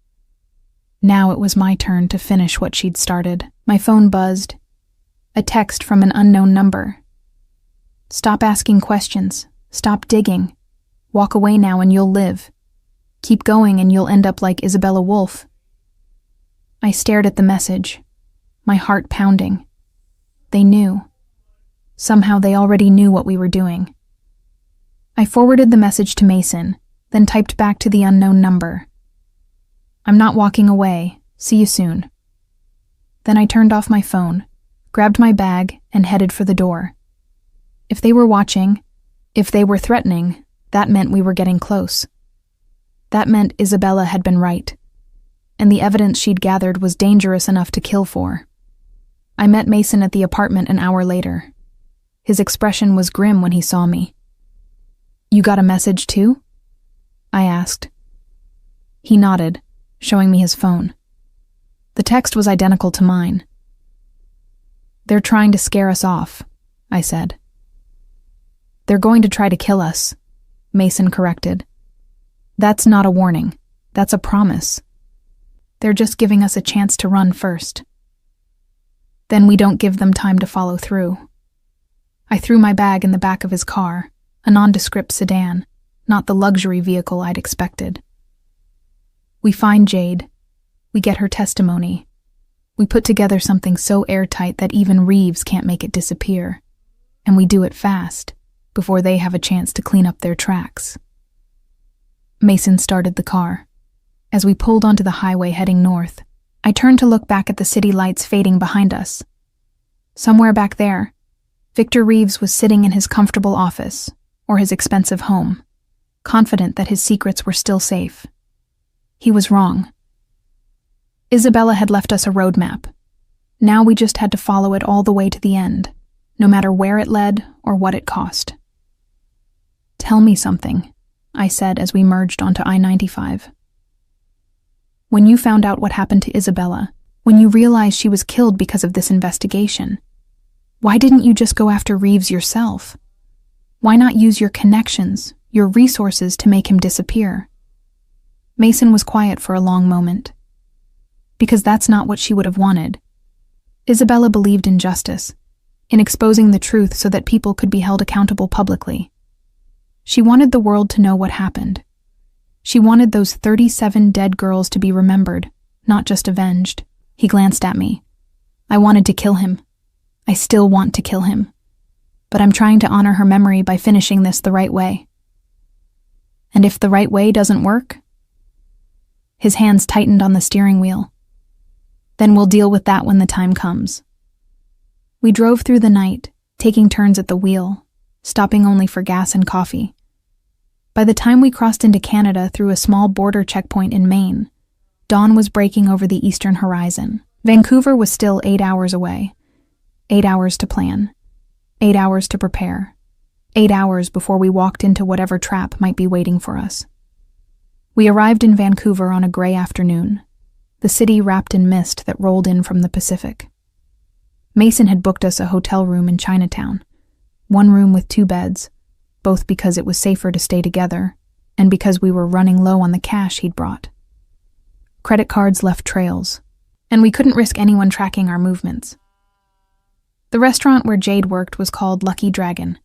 Now it was my turn to finish what she'd started. My phone buzzed. A text from an unknown number. Stop asking questions. Stop digging. Walk away now and you'll live. Keep going and you'll end up like Isabella Wolf. I stared at the message, my heart pounding. They knew. Somehow they already knew what we were doing. I forwarded the message to Mason, then typed back to the unknown number. I'm not walking away. See you soon. Then I turned off my phone, grabbed my bag, and headed for the door. If they were watching, if they were threatening, that meant we were getting close. That meant Isabella had been right, and the evidence she'd gathered was dangerous enough to kill for. I met Mason at the apartment an hour later. His expression was grim when he saw me. You got a message too? I asked. He nodded, showing me his phone. The text was identical to mine. They're trying to scare us off, I said. They're going to try to kill us, Mason corrected. That's not a warning. That's a promise. They're just giving us a chance to run first. Then we don't give them time to follow through. I threw my bag in the back of his car, a nondescript sedan, not the luxury vehicle I'd expected. We find Jade. We get her testimony. We put together something so airtight that even Reeves can't make it disappear. And we do it fast, before they have a chance to clean up their tracks. Mason started the car. As we pulled onto the highway heading north, I turned to look back at the city lights fading behind us. Somewhere back there, Victor Reeves was sitting in his comfortable office, or his expensive home, confident that his secrets were still safe. He was wrong. Isabella had left us a roadmap. Now we just had to follow it all the way to the end, no matter where it led or what it cost. Tell me something, I said as we merged onto I-95. When you found out what happened to Isabella, when you realized she was killed because of this investigation, why didn't you just go after Reeves yourself? Why not use your connections, your resources to make him disappear? Mason was quiet for a long moment. Because that's not what she would have wanted. Isabella believed in justice, in exposing the truth so that people could be held accountable publicly. She wanted the world to know what happened. She wanted those 37 dead girls to be remembered, not just avenged. He glanced at me. I wanted to kill him. I still want to kill him. But I'm trying to honor her memory by finishing this the right way. And if the right way doesn't work? His hands tightened on the steering wheel. Then we'll deal with that when the time comes. We drove through the night, taking turns at the wheel, stopping only for gas and coffee. By the time we crossed into Canada through a small border checkpoint in Maine, dawn was breaking over the eastern horizon. Vancouver was still 8 hours away. 8 hours to plan. 8 hours to prepare. 8 hours before we walked into whatever trap might be waiting for us. We arrived in Vancouver on a gray afternoon, the city wrapped in mist that rolled in from the Pacific. Mason had booked us a hotel room in Chinatown, one room with 2 beds, both because it was safer to stay together and because we were running low on the cash he'd brought. Credit cards left trails, and we couldn't risk anyone tracking our movements. The restaurant where Jade worked was called Lucky Dragon,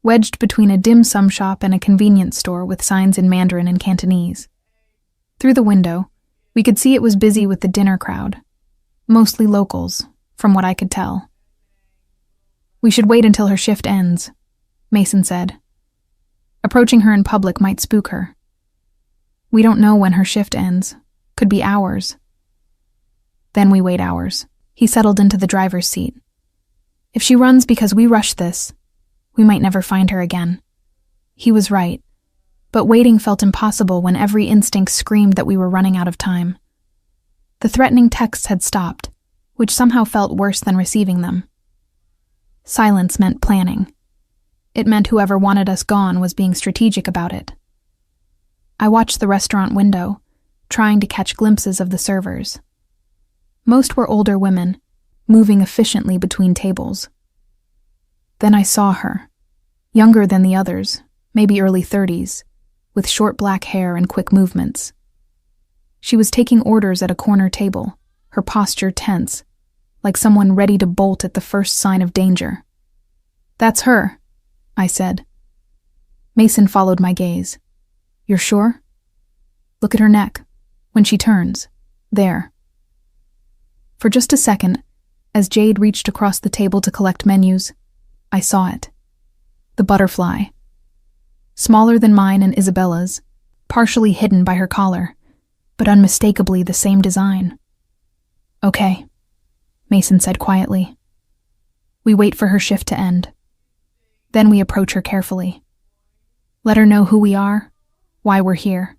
wedged between a dim sum shop and a convenience store with signs in Mandarin and Cantonese. Through the window, we could see it was busy with the dinner crowd, mostly locals, from what I could tell. We should wait until her shift ends, Mason said. Approaching her in public might spook her. We don't know when her shift ends. Could be hours. Then we wait hours. He settled into the driver's seat. If she runs because we rushed this, we might never find her again. He was right, but waiting felt impossible when every instinct screamed that we were running out of time. The threatening texts had stopped, which somehow felt worse than receiving them. Silence meant planning. It meant whoever wanted us gone was being strategic about it. I watched the restaurant window, trying to catch glimpses of the servers. Most were older women, moving efficiently between tables. Then I saw her, younger than the others, maybe early 30s, with short black hair and quick movements. She was taking orders at a corner table, her posture tense, like someone ready to bolt at the first sign of danger. "That's her," I said. Mason followed my gaze. "You're sure? Look at her neck. When she turns. There." For just a second, as Jade reached across the table to collect menus, I saw it. The butterfly. Smaller than mine and Isabella's, partially hidden by her collar, but unmistakably the same design. "Okay," Mason said quietly. We wait for her shift to end. Then we approach her carefully. Let her know who we are, why we're here.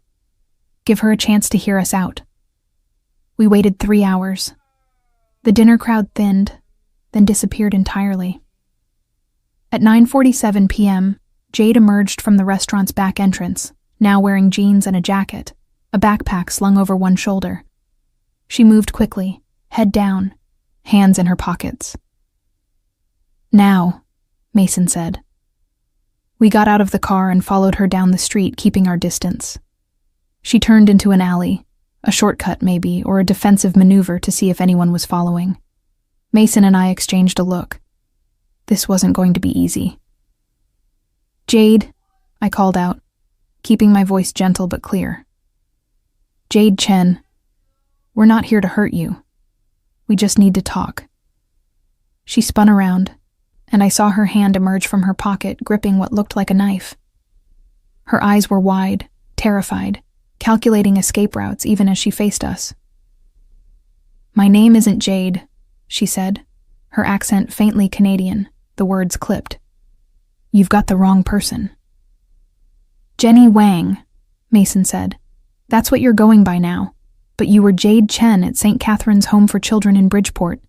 Give her a chance to hear us out. We waited 3 hours. The dinner crowd thinned, then disappeared entirely. At 9:47 p.m., Jade emerged from the restaurant's back entrance, now wearing jeans and a jacket, a backpack slung over one shoulder. She moved quickly, head down, hands in her pockets. "Now," Mason said. We got out of the car and followed her down the street, keeping our distance. She turned into an alley, a shortcut maybe, or a defensive maneuver to see if anyone was following. Mason and I exchanged a look. This wasn't going to be easy. "Jade," I called out, keeping my voice gentle but clear. "Jade Chen, we're not here to hurt you. We just need to talk." She spun around, and I saw her hand emerge from her pocket, gripping what looked like a knife. Her eyes were wide, terrified, calculating escape routes even as she faced us. "My name isn't Jade," she said, her accent faintly Canadian, the words clipped. "You've got the wrong person." "Jenny Wang," Mason said. "That's what you're going by now, but you were Jade Chen at St. Catherine's Home for Children in Bridgeport.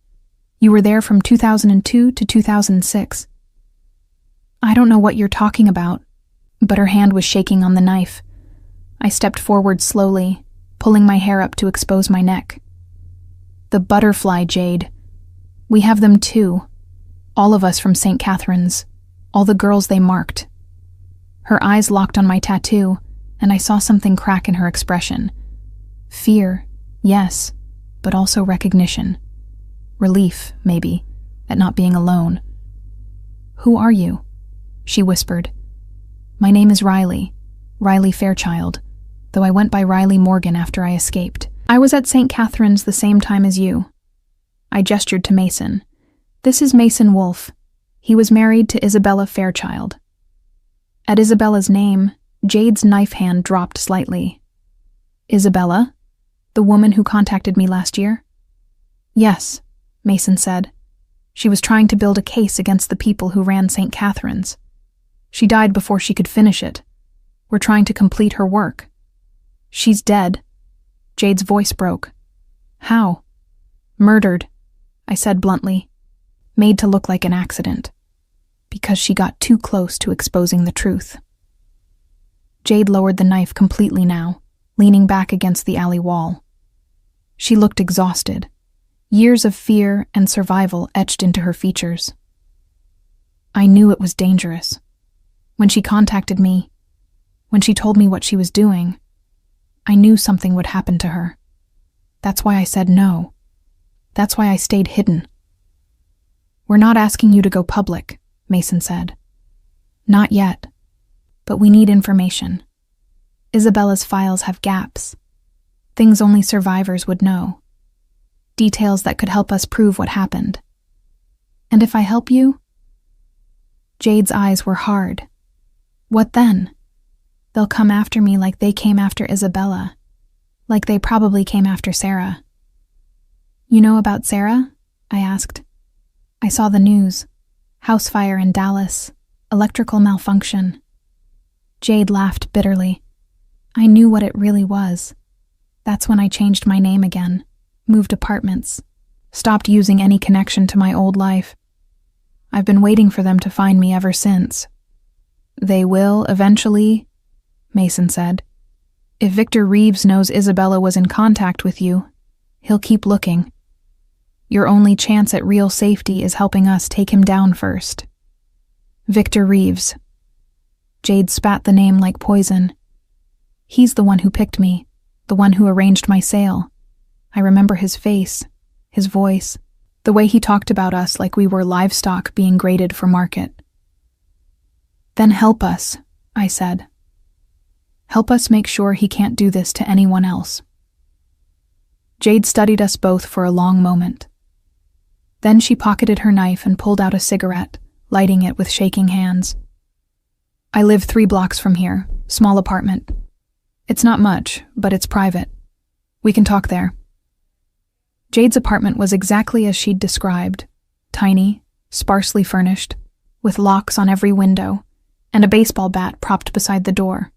You were there from 2002 to 2006. "I don't know what you're talking about," but her hand was shaking on the knife. I stepped forward slowly, pulling my hair up to expose my neck. "The butterfly, Jade. We have them too. All of us from St. Catherine's. All the girls they marked." Her eyes locked on my tattoo, and I saw something crack in her expression. Fear, yes, but also recognition. Relief, maybe, at not being alone. "Who are you?" she whispered. My name is Riley Fairchild, though I went by Riley Morgan after I escaped. I was at St. Catherine's the same time as you. I gestured to Mason. This is Mason Wolfe. He was married to Isabella Fairchild. At Isabella's name, Jade's knife hand dropped slightly. Isabella? The woman who contacted me last year? Yes, Mason said. She was trying to build a case against the people who ran St. Catherine's. She died before she could finish it. We're trying to complete her work. She's dead. Jade's voice broke. How? Murdered, I said bluntly. Made to look like an accident. Because she got too close to exposing the truth. Jade lowered the knife completely now, leaning back against the alley wall. She looked exhausted. Years of fear and survival etched into her features. I knew it was dangerous. When she contacted me, when she told me what she was doing, I knew something would happen to her. That's why I said no. That's why I stayed hidden. We're not asking you to go public, Mason said. Not yet. But we need information. Isabella's files have gaps. Things only survivors would know. Details that could help us prove what happened. And if I help you? Jade's eyes were hard. What then? They'll come after me like they came after Isabella. Like they probably came after Sarah. You know about Sarah? I asked. I saw the news. House fire in Dallas. Electrical malfunction. Jade laughed bitterly. I knew what it really was. That's when I changed my name again. Moved apartments. Stopped using any connection to my old life. I've been waiting for them to find me ever since. They will, eventually, Mason said. If Victor Reeves knows Isabella was in contact with you, he'll keep looking. Your only chance at real safety is helping us take him down first. Victor Reeves. Jade spat the name like poison. He's the one who picked me, the one who arranged my sale. I remember his face, his voice, the way he talked about us like we were livestock being graded for market. Then help us, I said. Help us make sure he can't do this to anyone else. Jade studied us both for a long moment. Then she pocketed her knife and pulled out a cigarette, lighting it with shaking hands. I live 3 blocks from here, small apartment. It's not much, but it's private. We can talk there. Jade's apartment was exactly as she'd described, tiny, sparsely furnished, with locks on every window, and a baseball bat propped beside the door.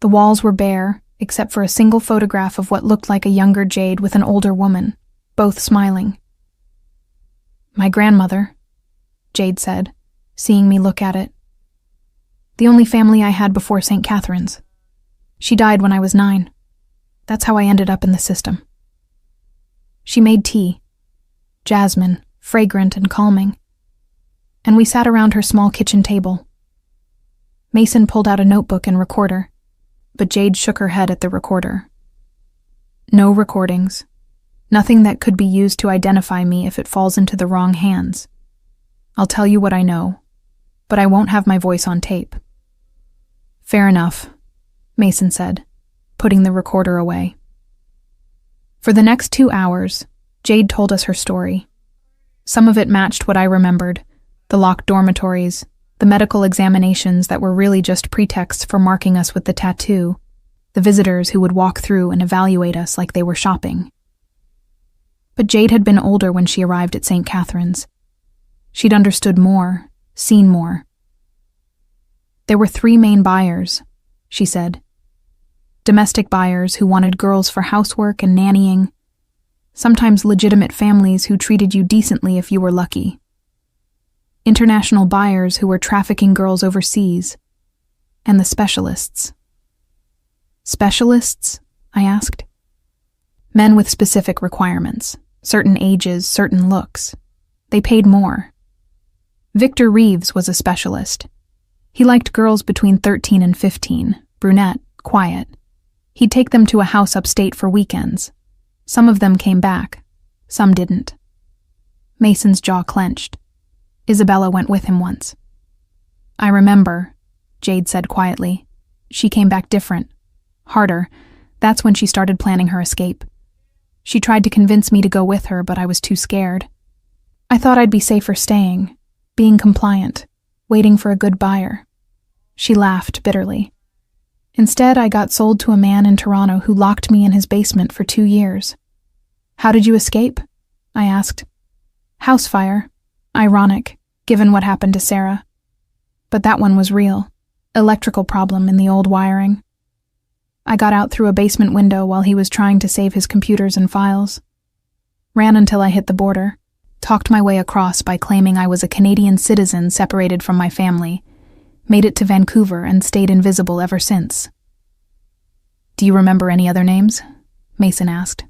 The walls were bare, except for a single photograph of what looked like a younger Jade with an older woman, both smiling. My grandmother, Jade said, seeing me look at it. The only family I had before St. Catherine's. She died when I was 9. That's how I ended up in the system. She made tea, jasmine, fragrant and calming, and we sat around her small kitchen table. Mason pulled out a notebook and recorder, but Jade shook her head at the recorder. No recordings. Nothing that could be used to identify me if it falls into the wrong hands. I'll tell you what I know, but I won't have my voice on tape. Fair enough, Mason said, putting the recorder away. For the next 2 hours, Jade told us her story. Some of it matched what I remembered, the locked dormitories, the medical examinations that were really just pretexts for marking us with the tattoo, the visitors who would walk through and evaluate us like they were shopping. But Jade had been older when she arrived at St. Catherine's. She'd understood more, seen more. There were 3 main buyers, she said. Domestic buyers who wanted girls for housework and nannying, sometimes legitimate families who treated you decently if you were lucky. International buyers who were trafficking girls overseas, and the specialists. Specialists? I asked. Men with specific requirements, certain ages, certain looks. They paid more. Victor Reeves was a specialist. He liked girls between 13 and 15, brunette, quiet. He'd take them to a house upstate for weekends. Some of them came back, some didn't. Mason's jaw clenched. Isabella went with him once. I remember, Jade said quietly. She came back different. Harder. That's when she started planning her escape. She tried to convince me to go with her, but I was too scared. I thought I'd be safer staying, being compliant, waiting for a good buyer. She laughed bitterly. Instead, I got sold to a man in Toronto who locked me in his basement for 2 years. How did you escape? I asked. House fire. Ironic, given what happened to Sarah. But that one was real. Electrical problem in the old wiring. I got out through a basement window while he was trying to save his computers and files. Ran until I hit the border. Talked my way across by claiming I was a Canadian citizen separated from my family. Made it to Vancouver and stayed invisible ever since. Do you remember any other names? Mason asked.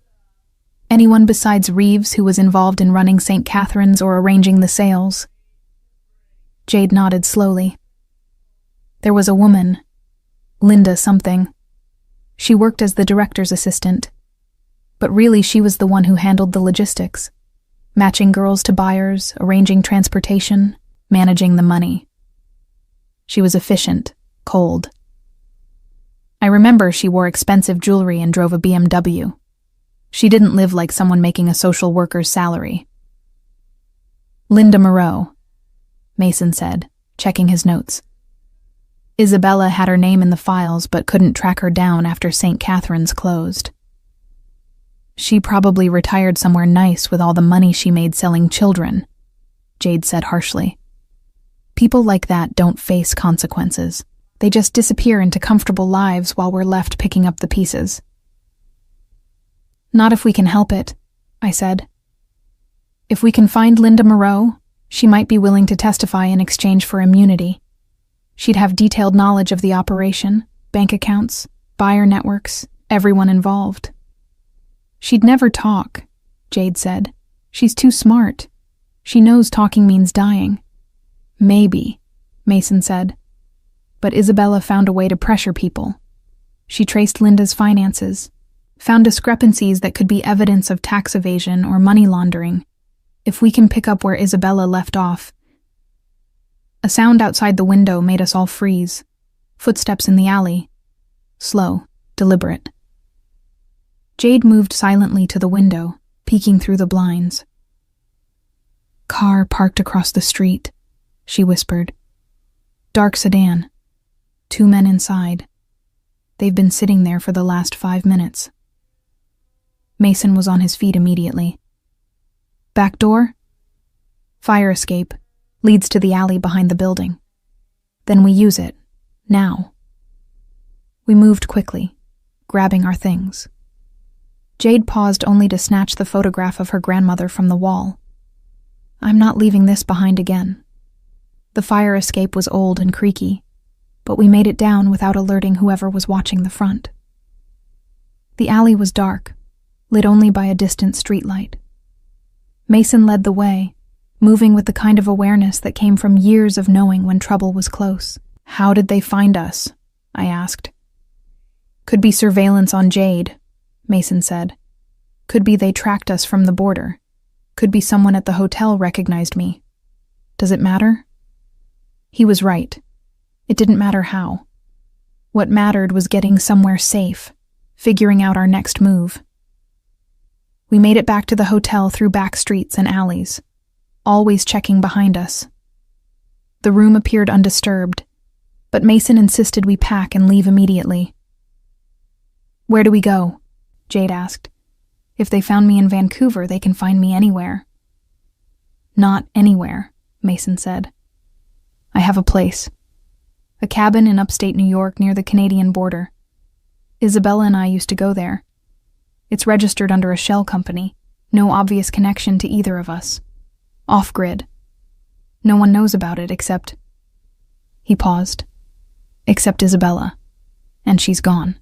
Anyone besides Reeves who was involved in running St. Catharines or arranging the sales? Jade nodded slowly. There was a woman, Linda something. She worked as the director's assistant, but really she was the one who handled the logistics, matching girls to buyers, arranging transportation, managing the money. She was efficient, cold. I remember she wore expensive jewelry and drove a BMW. She didn't live like someone making a social worker's salary. Linda Moreau, Mason said, checking his notes. Isabella had her name in the files but couldn't track her down after St. Catharines closed. She probably retired somewhere nice with all the money she made selling children, Jade said harshly. People like that don't face consequences. They just disappear into comfortable lives while we're left picking up the pieces. Not if we can help it, I said. If we can find Linda Moreau, she might be willing to testify in exchange for immunity. She'd have detailed knowledge of the operation, bank accounts, buyer networks, everyone involved. She'd never talk, Jade said. She's too smart. She knows talking means dying. Maybe, Mason said. But Isabella found a way to pressure people. She traced Linda's finances, found discrepancies that could be evidence of tax evasion or money laundering. If we can pick up where Isabella left off. A sound outside the window made us all freeze. Footsteps in the alley. Slow, deliberate. Jade moved silently to the window, peeking through the blinds. Car parked across the street, she whispered. Dark sedan. 2 men inside. They've been sitting there for the last 5 minutes. Mason was on his feet immediately. Back door? Fire escape. Leads to the alley behind the building. Then we use it. Now. We moved quickly, grabbing our things. Jade paused only to snatch the photograph of her grandmother from the wall. I'm not leaving this behind again. The fire escape was old and creaky, but we made it down without alerting whoever was watching the front. The alley was dark, lit only by a distant streetlight. Mason led the way, moving with the kind of awareness that came from years of knowing when trouble was close. How did they find us? I asked. Could be surveillance on Jade, Mason said. Could be they tracked us from the border. Could be someone at the hotel recognized me. Does it matter? He was right. It didn't matter how. What mattered was getting somewhere safe, figuring out our next move. We made it back to the hotel through back streets and alleys, always checking behind us. The room appeared undisturbed, but Mason insisted we pack and leave immediately. Where do we go? Jade asked. If they found me in Vancouver, they can find me anywhere. Not anywhere, Mason said. I have a place. A cabin in upstate New York near the Canadian border. Isabella and I used to go there. It's registered under a shell company, no obvious connection to either of us. Off-grid. No one knows about it except... He paused. Except Isabella. And she's gone.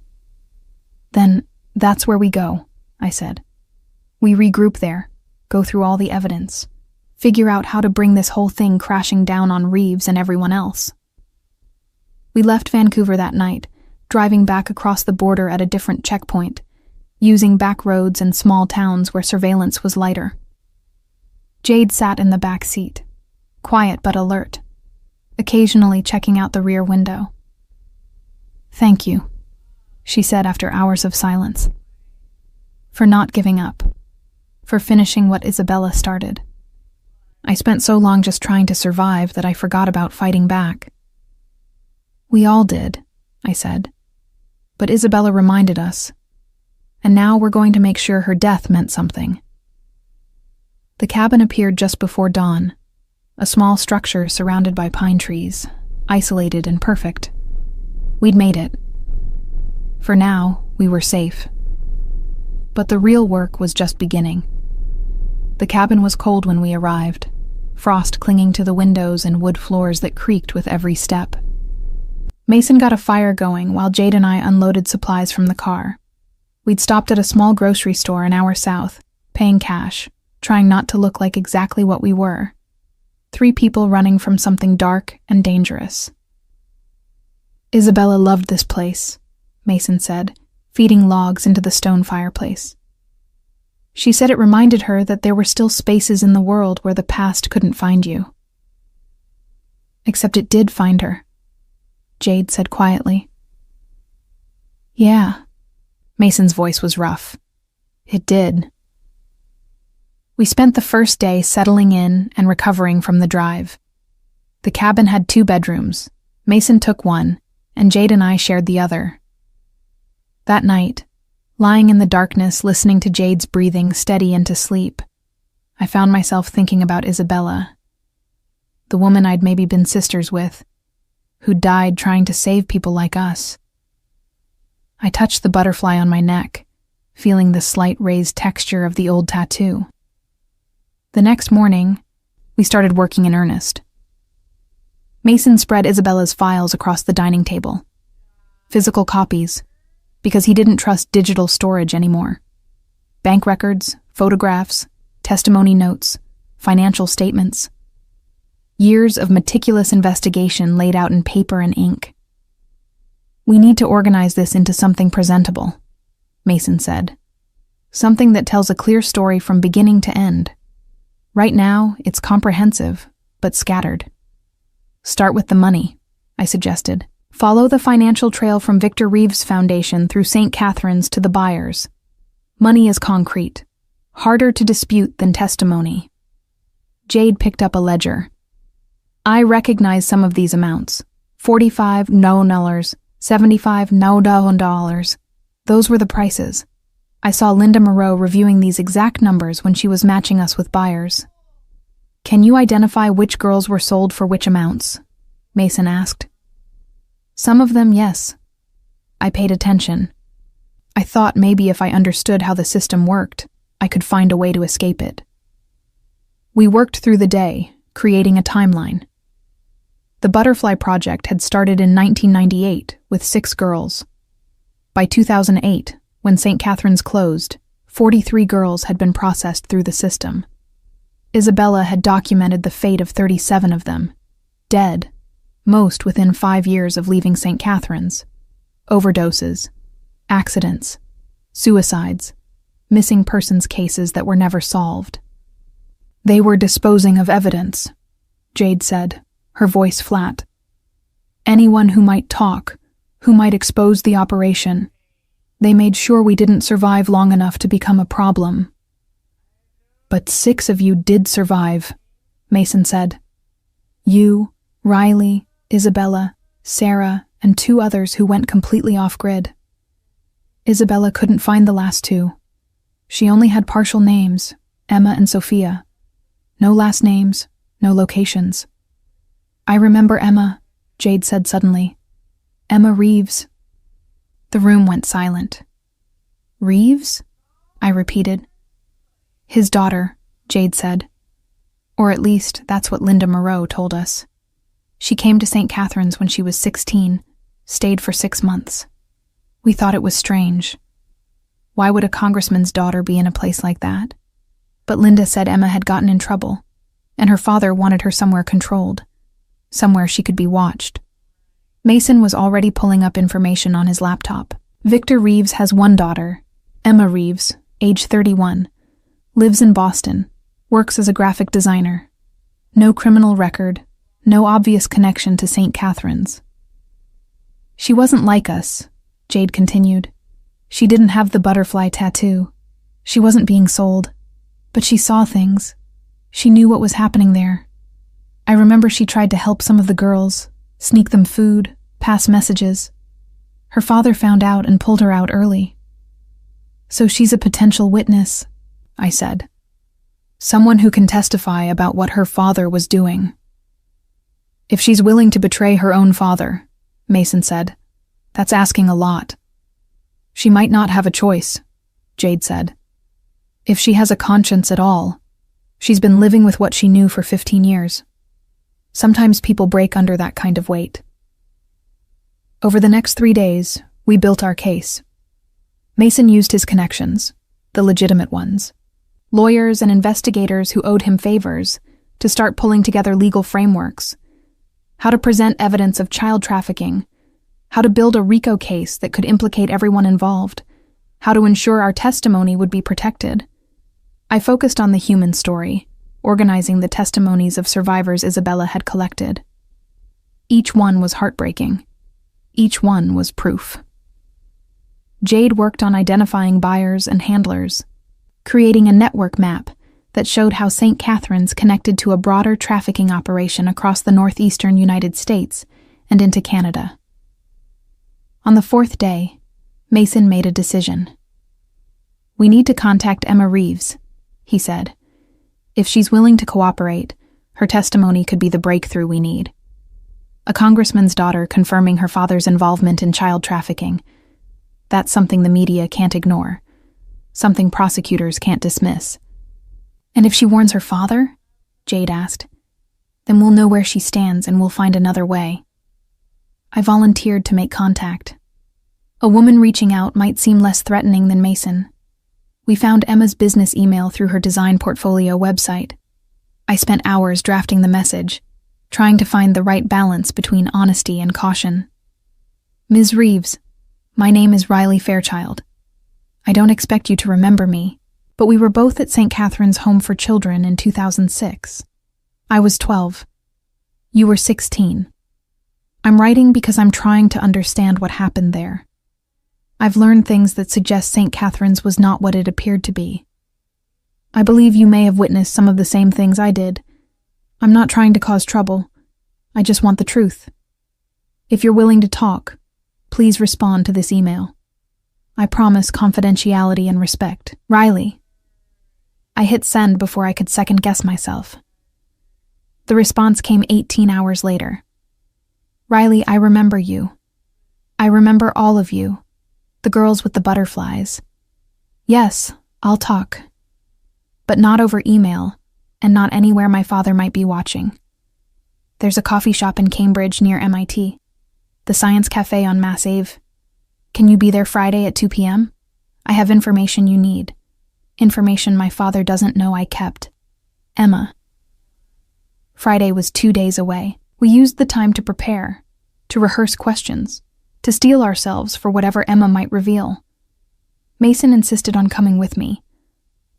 Then that's where we go, I said. We regroup there, go through all the evidence, figure out how to bring this whole thing crashing down on Reeves and everyone else. We left Vancouver that night, driving back across the border at a different checkpoint, using back roads and small towns where surveillance was lighter. Jade sat in the back seat, quiet but alert, occasionally checking out the rear window. "Thank you," she said after hours of silence. "For not giving up. For finishing what Isabella started. I spent so long just trying to survive that I forgot about fighting back." "We all did," I said. "But Isabella reminded us. And now we're going to make sure her death meant something." The cabin appeared just before dawn, a small structure surrounded by pine trees, isolated and perfect. We'd made it. For now, we were safe. But the real work was just beginning. The cabin was cold when we arrived, frost clinging to the windows and wood floors that creaked with every step. Mason got a fire going while Jade and I unloaded supplies from the car. We'd stopped at a small grocery store an hour south, paying cash, trying not to look like exactly what we were. 3 people running from something dark and dangerous. "Isabella loved this place," Mason said, feeding logs into the stone fireplace. "She said it reminded her that there were still spaces in the world where the past couldn't find you." "Except it did find her," Jade said quietly. "Yeah." Mason's voice was rough. "It did." We spent the first day settling in and recovering from the drive. The cabin had 2 bedrooms. Mason took one, and Jade and I shared the other. That night, lying in the darkness listening to Jade's breathing steady into sleep, I found myself thinking about Isabella, the woman I'd maybe been sisters with, who died trying to save people like us. I touched the butterfly on my neck, feeling the slight raised texture of the old tattoo. The next morning, we started working in earnest. Mason spread Isabella's files across the dining table. Physical copies, because he didn't trust digital storage anymore. Bank records, photographs, testimony notes, financial statements. Years of meticulous investigation laid out in paper and ink. "We need to organize this into something presentable," Mason said. "Something that tells a clear story from beginning to end. Right now, it's comprehensive, but scattered." "Start with the money," I suggested. "Follow the financial trail from Victor Reeves' foundation through St. Catherine's to the buyers. Money is concrete, harder to dispute than testimony." Jade picked up a ledger. "I recognize some of these amounts. 45 $no, 75 $no. Those were the prices. I saw Linda Moreau reviewing these exact numbers when she was matching us with buyers." "Can you identify which girls were sold for which amounts?" Mason asked. "Some of them, yes." I paid attention. I thought maybe if I understood how the system worked, I could find a way to escape it. We worked through the day, creating a timeline. The Butterfly Project had started in 1998 with 6 girls. By 2008, when St. Catherine's closed, 43 girls had been processed through the system. Isabella had documented the fate of 37 of them, dead, most within 5 years of leaving St. Catherine's. Overdoses, accidents, suicides, missing persons cases that were never solved. "They were disposing of evidence," Jade said, her voice flat. "Anyone who might talk, who might expose the operation. They made sure we didn't survive long enough to become a problem." "But 6 of you did survive," Mason said. "You, Riley, Isabella, Sarah, and 2 others who went completely off-grid. Isabella couldn't find the last 2. She only had partial names, Emma and Sophia. No last names, no locations." "I remember Emma," Jade said suddenly. "Emma Reeves." The room went silent. "Reeves?" I repeated. "His daughter," Jade said. "Or at least, that's what Linda Moreau told us. She came to St. Catherine's when she was 16, stayed for 6 months. We thought it was strange. Why would a congressman's daughter be in a place like that? But Linda said Emma had gotten in trouble, and her father wanted her somewhere controlled, somewhere she could be watched." Mason was already pulling up information on his laptop. "Victor Reeves has 1 daughter, Emma Reeves, age 31, lives in Boston, works as a graphic designer. No criminal record, no obvious connection to St. Catherine's." She wasn't like us, Jade continued. She didn't have the butterfly tattoo. She wasn't being sold. But she saw things. She knew what was happening there. I remember she tried to help some of the girls, sneak them food, pass messages. Her father found out and pulled her out early. So she's a potential witness, I said. Someone who can testify about what her father was doing. If she's willing to betray her own father, Mason said, that's asking a lot. She might not have a choice, Jade said. If she has a conscience at all, she's been living with what she knew for 15 years. Sometimes people break under that kind of weight. Over the next 3 days, we built our case. Mason used his connections, the legitimate ones, lawyers and investigators who owed him favors, to start pulling together legal frameworks, how to present evidence of child trafficking, how to build a RICO case that could implicate everyone involved, how to ensure our testimony would be protected. I focused on the human story, organizing the testimonies of survivors Isabella had collected. Each one was heartbreaking. Each one was proof. Jade worked on identifying buyers and handlers, creating a network map that showed how St. Catherine's connected to a broader trafficking operation across the northeastern United States and into Canada. On the 4th day, Mason made a decision. We need to contact Emma Reeves, he said. If she's willing to cooperate, her testimony could be the breakthrough we need. A congressman's daughter confirming her father's involvement in child trafficking. That's something the media can't ignore. Something prosecutors can't dismiss. And if she warns her father? Jade asked. Then we'll know where she stands and we'll find another way. I volunteered to make contact. A woman reaching out might seem less threatening than Mason. We found Emma's business email through her design portfolio website. I spent hours drafting the message, trying to find the right balance between honesty and caution. Ms. Reeves, my name is Riley Fairchild. I don't expect you to remember me, but we were both at St. Catherine's Home for Children in 2006. I was 12. You were 16. I'm writing because I'm trying to understand what happened there. I've learned things that suggest St. Catherine's was not what it appeared to be. I believe you may have witnessed some of the same things I did. I'm not trying to cause trouble. I just want the truth. If you're willing to talk, please respond to this email. I promise confidentiality and respect. Riley. I hit send before I could second-guess myself. The response came 18 hours later. Riley, I remember you. I remember all of you. The girls with the butterflies. Yes, I'll talk. But not over email, and not anywhere my father might be watching. There's a coffee shop in Cambridge near MIT. The Science Cafe on Mass Ave. Can you be there Friday at 2 p.m.? I have information you need. Information my father doesn't know I kept. Emma. Friday was 2 days away. We used the time to prepare, to rehearse questions, to steel ourselves for whatever Emma might reveal. Mason insisted on coming with me,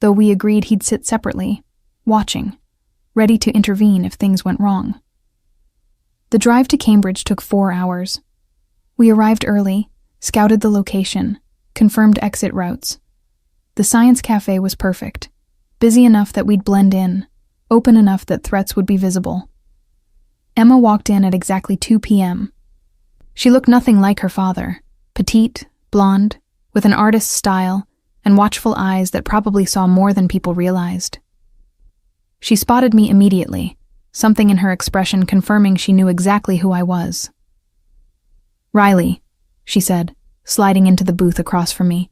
though we agreed he'd sit separately, watching, ready to intervene if things went wrong. The drive to Cambridge took 4 hours. We arrived early, scouted the location, confirmed exit routes. The Science Cafe was perfect, busy enough that we'd blend in, open enough that threats would be visible. Emma walked in at exactly 2 p.m. She looked nothing like her father, petite, blonde, with an artist's style and watchful eyes that probably saw more than people realized. She spotted me immediately, something in her expression confirming she knew exactly who I was. Riley, she said, sliding into the booth across from me.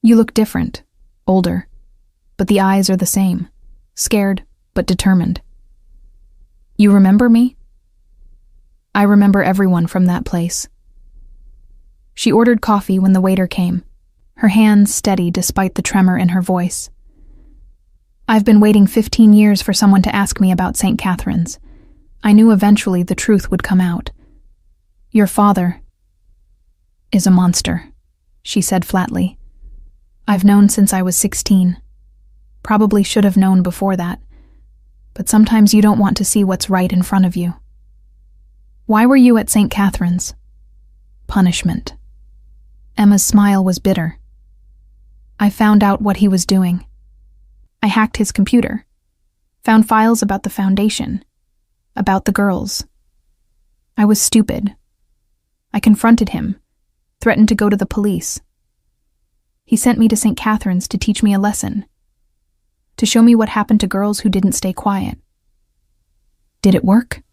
You look different, older, but the eyes are the same, scared but determined. You remember me? I remember everyone from that place. She ordered coffee when the waiter came, her hands steady despite the tremor in her voice. I've been waiting 15 years for someone to ask me about St. Catherine's. I knew eventually the truth would come out. Your father is a monster, she said flatly. I've known since I was 16. Probably should have known before that. But sometimes you don't want to see what's right in front of you. Why were you at St. Catherine's? Punishment. Emma's smile was bitter. I found out what he was doing. I hacked his computer, found files about the foundation, about the girls. I was stupid. I confronted him, threatened to go to the police. He sent me to St. Catherine's to teach me a lesson, to show me what happened to girls who didn't stay quiet. Did it work?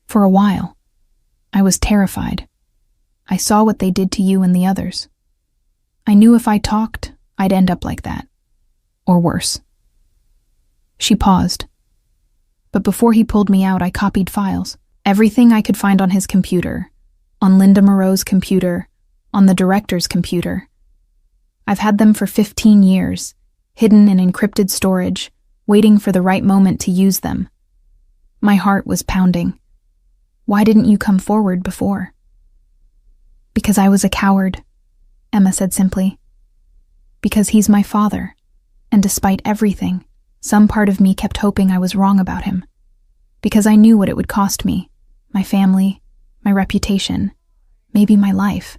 For a while. I was terrified. I saw what they did to you and the others. I knew if I talked, I'd end up like that. Or worse. She paused. But before he pulled me out, I copied files. Everything I could find on his computer, on Linda Moreau's computer, on the director's computer. I've had them for 15 years, hidden in encrypted storage, waiting for the right moment to use them. My heart was pounding. Why didn't you come forward before? Because I was a coward, Emma said simply. Because he's my father, and despite everything, some part of me kept hoping I was wrong about him. Because I knew what it would cost me, my family, my reputation, maybe my life.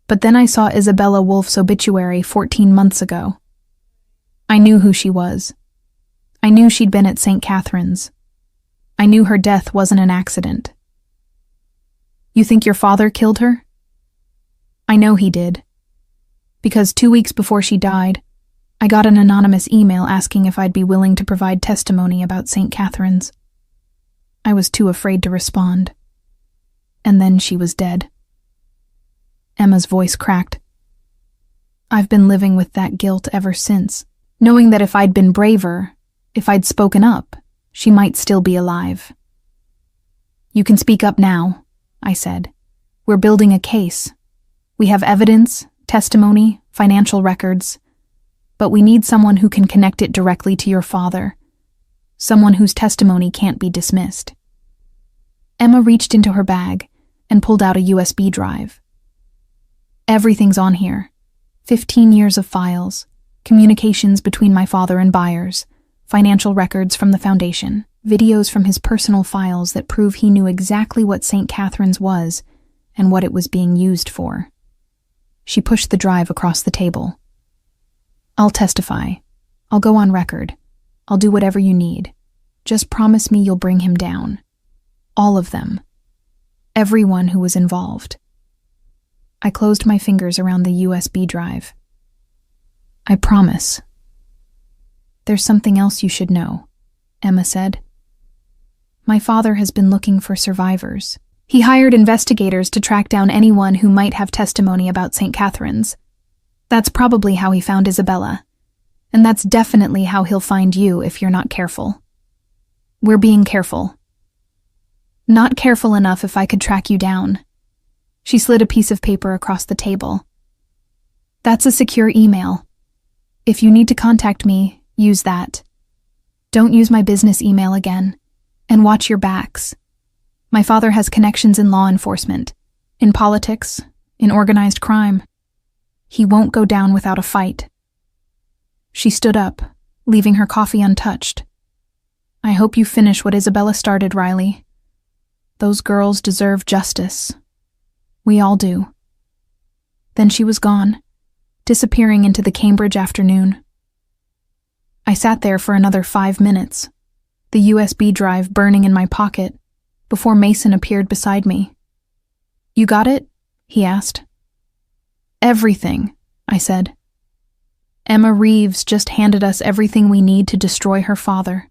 But then I saw Isabella Wolf's obituary 14 months ago. I knew who she was. I knew she'd been at St. Catherine's. I knew her death wasn't an accident. You think your father killed her? I know he did. Because 2 weeks before she died, I got an anonymous email asking if I'd be willing to provide testimony about St. Catherine's. I was too afraid to respond. And then she was dead. Emma's voice cracked. I've been living with that guilt ever since, knowing that if I'd been braver, if I'd spoken up, she might still be alive. You can speak up now, I said. We're building a case. We have evidence, testimony, financial records, but we need someone who can connect it directly to your father, someone whose testimony can't be dismissed. Emma reached into her bag and pulled out a USB drive. Everything's on here. 15 years of files, communications between my father and buyers, financial records from the foundation, videos from his personal files that prove he knew exactly what St. Catherine's was and what it was being used for. She pushed the drive across the table. I'll testify. I'll go on record. I'll do whatever you need. Just promise me you'll bring him down. All of them. Everyone who was involved. I closed my fingers around the USB drive. I promise. There's something else you should know, Emma said. My father has been looking for survivors. He hired investigators to track down anyone who might have testimony about St. Catherine's. That's probably how he found Isabella. And that's definitely how he'll find you if you're not careful. We're being careful. Not careful enough if I could track you down. She slid a piece of paper across the table. That's a secure email. If you need to contact me, use that. Don't use my business email again. And watch your backs. My father has connections in law enforcement, in politics, in organized crime. He won't go down without a fight. She stood up, leaving her coffee untouched. I hope you finish what Isabella started, Riley. Those girls deserve justice. We all do. Then she was gone, disappearing into the Cambridge afternoon. I sat there for another 5 minutes, the USB drive burning in my pocket, before Mason appeared beside me. You got it? He asked. Everything, I said. Emma Reeves just handed us everything we need to destroy her father.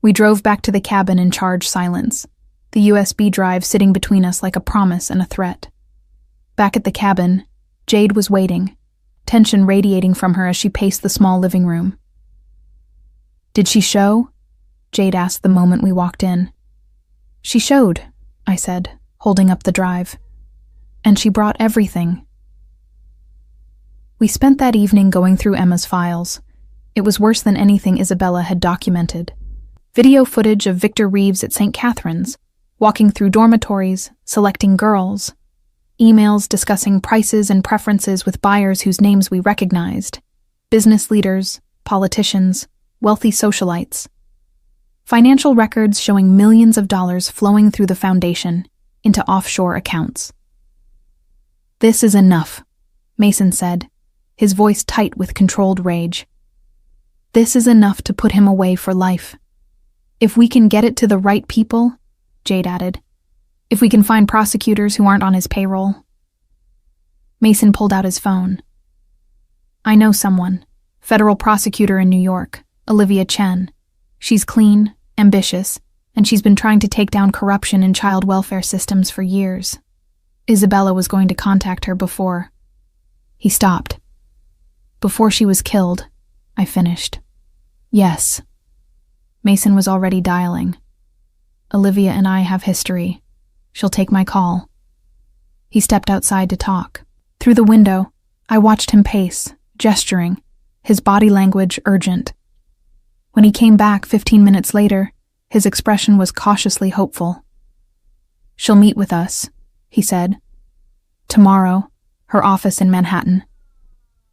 We drove back to the cabin in charged silence, the USB drive sitting between us like a promise and a threat. Back at the cabin, Jade was waiting, tension radiating from her as she paced the small living room. Did she show? Jade asked the moment we walked in. She showed, I said, holding up the drive. And she brought everything. We spent that evening going through Emma's files. It was worse than anything Isabella had documented. Video footage of Victor Reeves at St. Catherine's, walking through dormitories, selecting girls. Emails discussing prices and preferences with buyers whose names we recognized. Business leaders, politicians, wealthy socialites. Financial records showing millions of dollars flowing through the foundation into offshore accounts. "This is enough," Mason said, his voice tight with controlled rage. "This is enough to put him away for life. If we can get it to the right people," Jade added. "If we can find prosecutors who aren't on his payroll." Mason pulled out his phone. "I know someone, federal prosecutor in New York, Olivia Chen. She's clean, ambitious, and she's been trying to take down corruption in child welfare systems for years. Isabella was going to contact her before." He stopped. "Before she was killed," I finished. "Yes." Mason was already dialing. "Olivia and I have history. She'll take my call." He stepped outside to talk. Through the window, I watched him pace, gesturing, his body language urgent. When he came back 15 minutes later, his expression was cautiously hopeful. "She'll meet with us," he said. "Tomorrow, her office in Manhattan.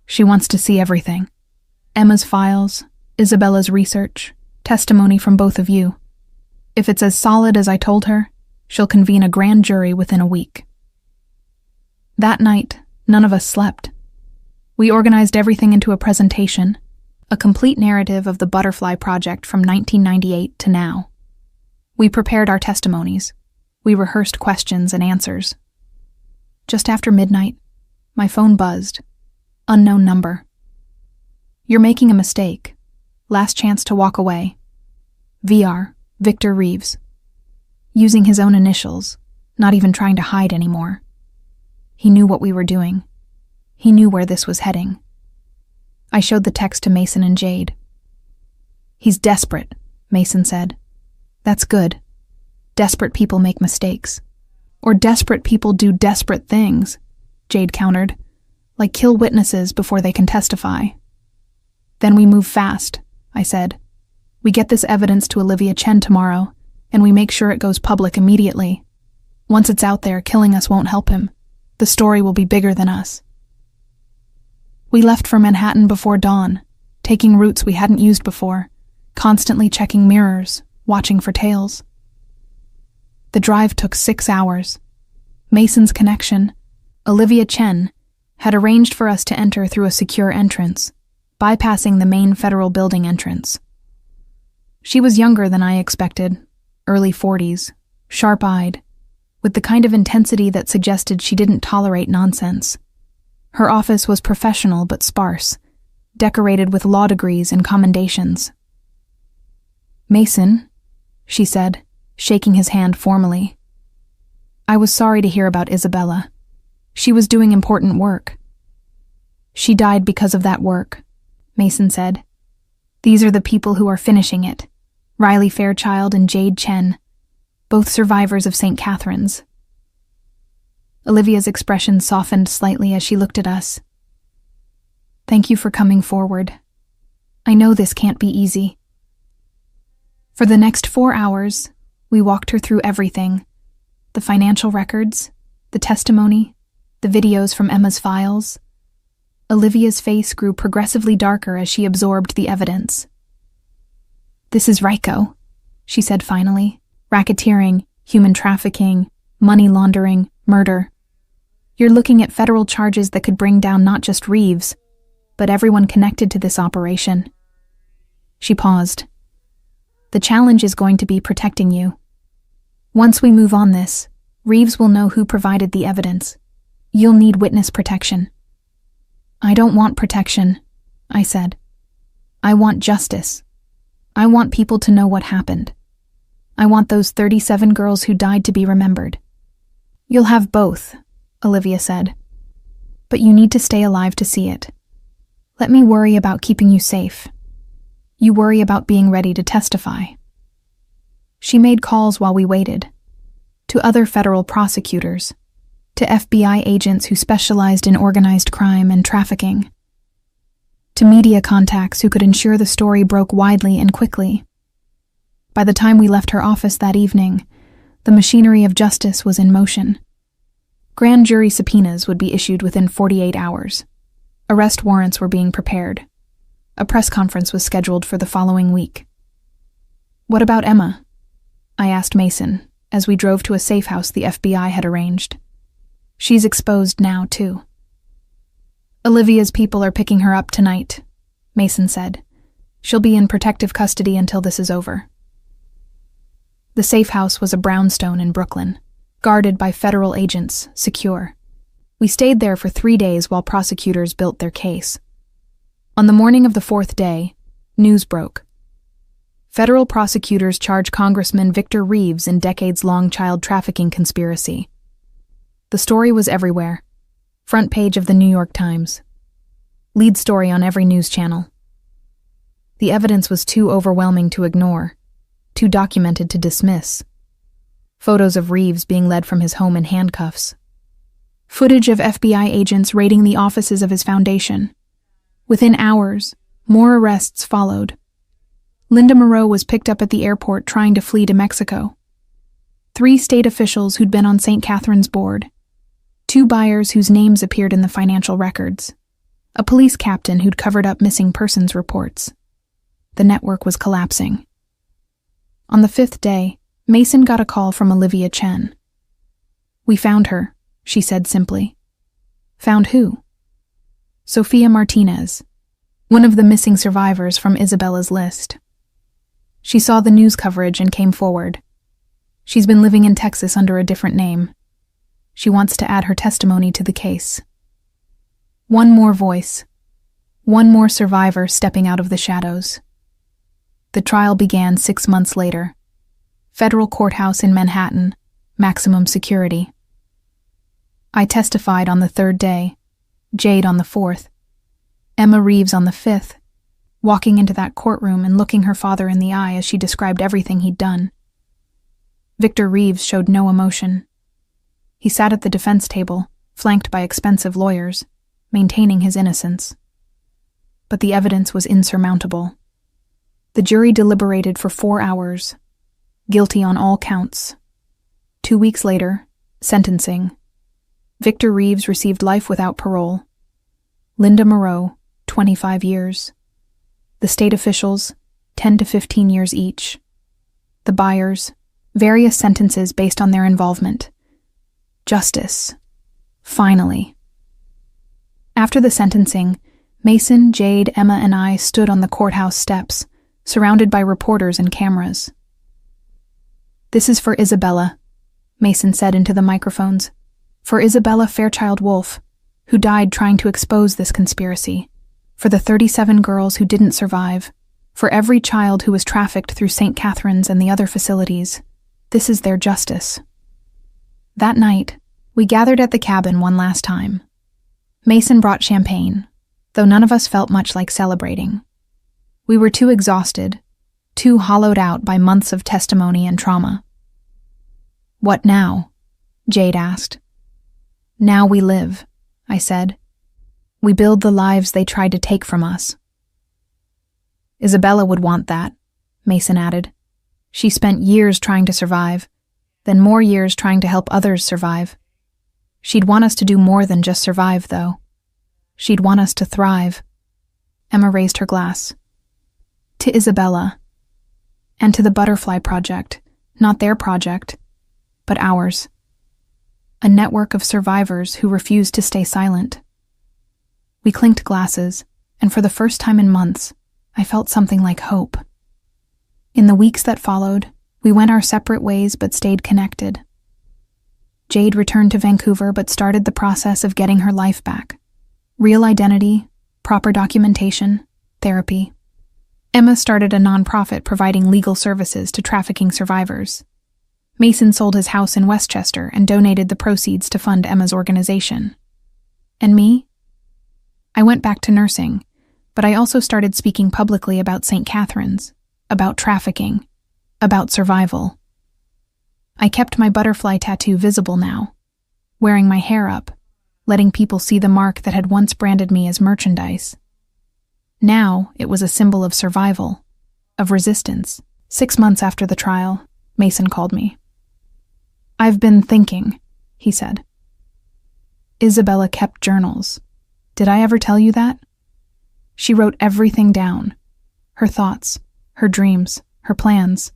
She wants to see everything. Emma's files, Isabella's research, testimony from both of you. If it's as solid as I told her, she'll convene a grand jury within a week." That night, none of us slept. We organized everything into a presentation, a complete narrative of the Butterfly Project from 1998 to now. We prepared our testimonies. We rehearsed questions and answers. Just after midnight, my phone buzzed. Unknown number. "You're making a mistake. Last chance to walk away. VR, Victor Reeves." Using his own initials, not even trying to hide anymore. He knew what we were doing. He knew where this was heading. I showed the text to Mason and Jade. "He's desperate," Mason said. "That's good. Desperate people make mistakes. Or desperate people do desperate things," Jade countered, "like kill witnesses before they can testify." "Then we move fast," I said. "We get this evidence to Olivia Chen tomorrow, and we make sure it goes public immediately. Once it's out there, killing us won't help him. The story will be bigger than us." We left for Manhattan before dawn, taking routes we hadn't used before, constantly checking mirrors, watching for tails. The drive took 6 hours. Mason's connection, Olivia Chen, had arranged for us to enter through a secure entrance, bypassing the main federal building entrance. She was younger than I expected, early 40s, sharp-eyed, with the kind of intensity that suggested she didn't tolerate nonsense. Her office was professional but sparse, decorated with law degrees and commendations. "Mason," she said, shaking his hand formally. "I was sorry to hear about Isabella. She was doing important work." "She died because of that work," Mason said. "These are the people who are finishing it. Riley Fairchild and Jade Chen, both survivors of St. Catherine's." Olivia's expression softened slightly as she looked at us. "Thank you for coming forward. I know this can't be easy." For the next 4 hours, we walked her through everything: the financial records, the testimony, the videos from Emma's files. Olivia's face grew progressively darker as she absorbed the evidence. "This is RICO," she said finally. "Racketeering, human trafficking, money laundering, murder. You're looking at federal charges that could bring down not just Reeves, but everyone connected to this operation." She paused. "The challenge is going to be protecting you. Once we move on this, Reeves will know who provided the evidence. You'll need witness protection." "I don't want protection," I said. "I want justice. I want people to know what happened. I want those 37 girls who died to be remembered." "You'll have both," Olivia said. "But you need to stay alive to see it. Let me worry about keeping you safe. You worry about being ready to testify." She made calls while we waited. To other federal prosecutors. To FBI agents who specialized in organized crime and trafficking. To media contacts who could ensure the story broke widely and quickly. By the time we left her office that evening, the machinery of justice was in motion. Grand jury subpoenas would be issued within 48 hours. Arrest warrants were being prepared. A press conference was scheduled for the following week. "What about Emma?" I asked Mason as we drove to a safe house the FBI had arranged. She's exposed now, too. Olivia's people are picking her up tonight, Mason said. She'll be in protective custody until this is over. The safe house was a brownstone in Brooklyn, guarded by federal agents, secure. We stayed there for 3 days while prosecutors built their case. On the morning of the 4th day, news broke. Federal prosecutors charge Congressman Victor Reeves in decades-long child trafficking conspiracy. The story was everywhere. Front page of the New York Times. Lead story on every news channel. The evidence was too overwhelming to ignore, too documented to dismiss. Photos of Reeves being led from his home in handcuffs. Footage of FBI agents raiding the offices of his foundation. Within hours, more arrests followed. Linda Moreau was picked up at the airport trying to flee to Mexico. 3 state officials who'd been on St. Catherine's board. 2 buyers whose names appeared in the financial records. A police captain who'd covered up missing persons reports. The network was collapsing. On the 5th day, Mason got a call from Olivia Chen. "We found her," she said simply. "Found who?" "Sofia Martinez, one of the missing survivors from Isabella's list." She saw the news coverage and came forward. She's been living in Texas under a different name. She wants to add her testimony to the case. One more voice. One more survivor stepping out of the shadows. The trial began 6 months later. Federal courthouse in Manhattan, maximum security. I testified on the 3rd day, Jade on the 4th, Emma Reeves on the 5th, walking into that courtroom and looking her father in the eye as she described everything he'd done. Victor Reeves showed no emotion. He sat at the defense table, flanked by expensive lawyers, maintaining his innocence. But the evidence was insurmountable. The jury deliberated for 4 hours, guilty on all counts. 2 weeks later, sentencing. Victor Reeves received life without parole. Linda Moreau, 25 years. The state officials, 10 to 15 years each. The buyers, various sentences based on their involvement. Justice. Finally. After the sentencing, Mason, Jade, Emma, and I stood on the courthouse steps, surrounded by reporters and cameras. "This is for Isabella," Mason said into the microphones. "For Isabella Fairchild Wolf, who died trying to expose this conspiracy. For the 37 girls who didn't survive. For every child who was trafficked through St. Catherine's and the other facilities. This is their justice." That night, we gathered at the cabin one last time. Mason brought champagne, though none of us felt much like celebrating. We were too exhausted, too hollowed out by months of testimony and trauma. "What now?" Jade asked. "Now we live," I said. "We build the lives they tried to take from us." "Isabella would want that," Mason added. "She spent years trying to survive, then more years trying to help others survive. She'd want us to do more than just survive, though. She'd want us to thrive." Emma raised her glass. "To Isabella. And to the Butterfly Project, not their project, but ours. A network of survivors who refused to stay silent." We clinked glasses, and for the first time in months, I felt something like hope. In the weeks that followed, we went our separate ways but stayed connected. Jade returned to Vancouver but started the process of getting her life back. Real identity, proper documentation, therapy. Emma started a nonprofit providing legal services to trafficking survivors. Mason sold his house in Westchester and donated the proceeds to fund Emma's organization. And me? I went back to nursing, but I also started speaking publicly about St. Catherine's, about trafficking, about survival. I kept my butterfly tattoo visible now, wearing my hair up, letting people see the mark that had once branded me as merchandise. Now it was a symbol of survival, of resistance. 6 months after the trial, Mason called me. "I've been thinking," he said. "Isabella kept journals. Did I ever tell you that? She wrote everything down. Her thoughts, her dreams, her plans.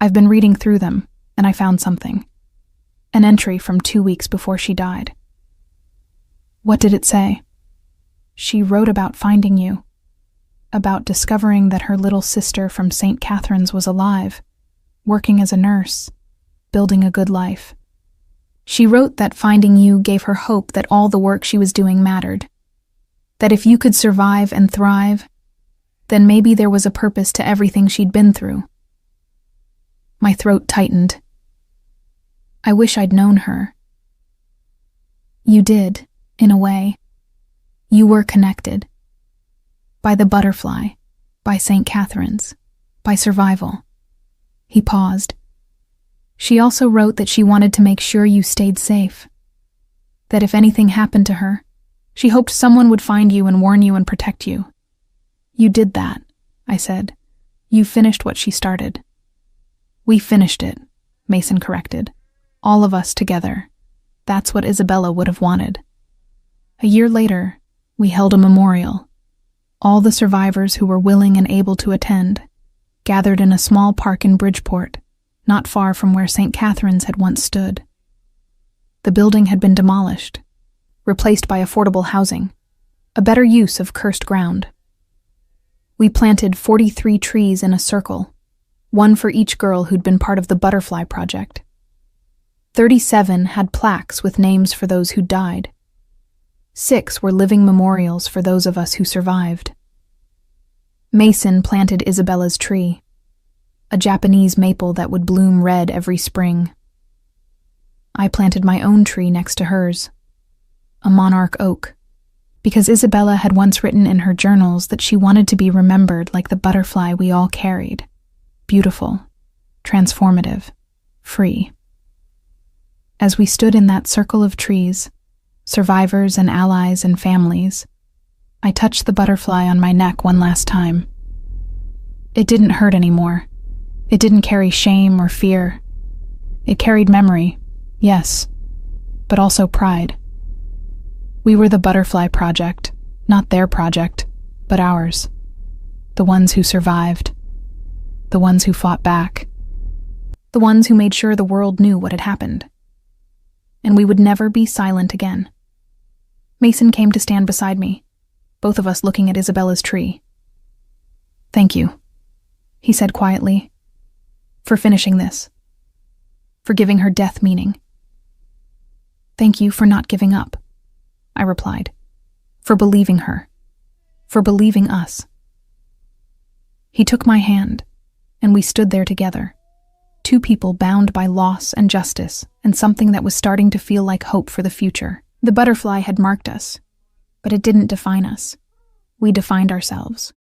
I've been reading through them, and I found something. An entry from 2 weeks before she died. What did it say? She wrote about finding you, about discovering that her little sister from St. Catherine's was alive, working as a nurse, building a good life. She wrote that finding you gave her hope that all the work she was doing mattered, that if you could survive and thrive, then maybe there was a purpose to everything she'd been through. My throat tightened. I wish I'd known her. You did, in a way. You were connected. By the butterfly, by St. Catherine's, by survival. He paused. She also wrote that she wanted to make sure you stayed safe. That if anything happened to her, she hoped someone would find you and warn you and protect you. You did that, I said. You finished what she started. We finished it, Mason corrected. All of us together. That's what Isabella would have wanted. A year later, we held a memorial. All the survivors who were willing and able to attend gathered in a small park in Bridgeport, not far from where St. Catherine's had once stood. The building had been demolished, replaced by affordable housing, a better use of cursed ground. We planted 43 trees in a circle, one for each girl who'd been part of the Butterfly Project. 37 had plaques with names for those who died. 6 were living memorials for those of us who survived. Mason planted Isabella's tree, a Japanese maple that would bloom red every spring. I planted my own tree next to hers, a monarch oak, because Isabella had once written in her journals that she wanted to be remembered like the butterfly we all carried, beautiful, transformative, free. As we stood in that circle of trees, survivors and allies and families, I touched the butterfly on my neck one last time. It didn't hurt anymore. It didn't carry shame or fear. It carried memory, yes, but also pride. We were the Butterfly Project, not their project, but ours. The ones who survived. The ones who fought back. The ones who made sure the world knew what had happened. And we would never be silent again. Mason came to stand beside me, both of us looking at Isabella's tree. Thank you, he said quietly, for finishing this, for giving her death meaning. Thank you for not giving up, I replied, for believing her, for believing us. He took my hand, and we stood there together, two people bound by loss and justice and something that was starting to feel like hope for the future. The butterfly had marked us, but it didn't define us. We defined ourselves.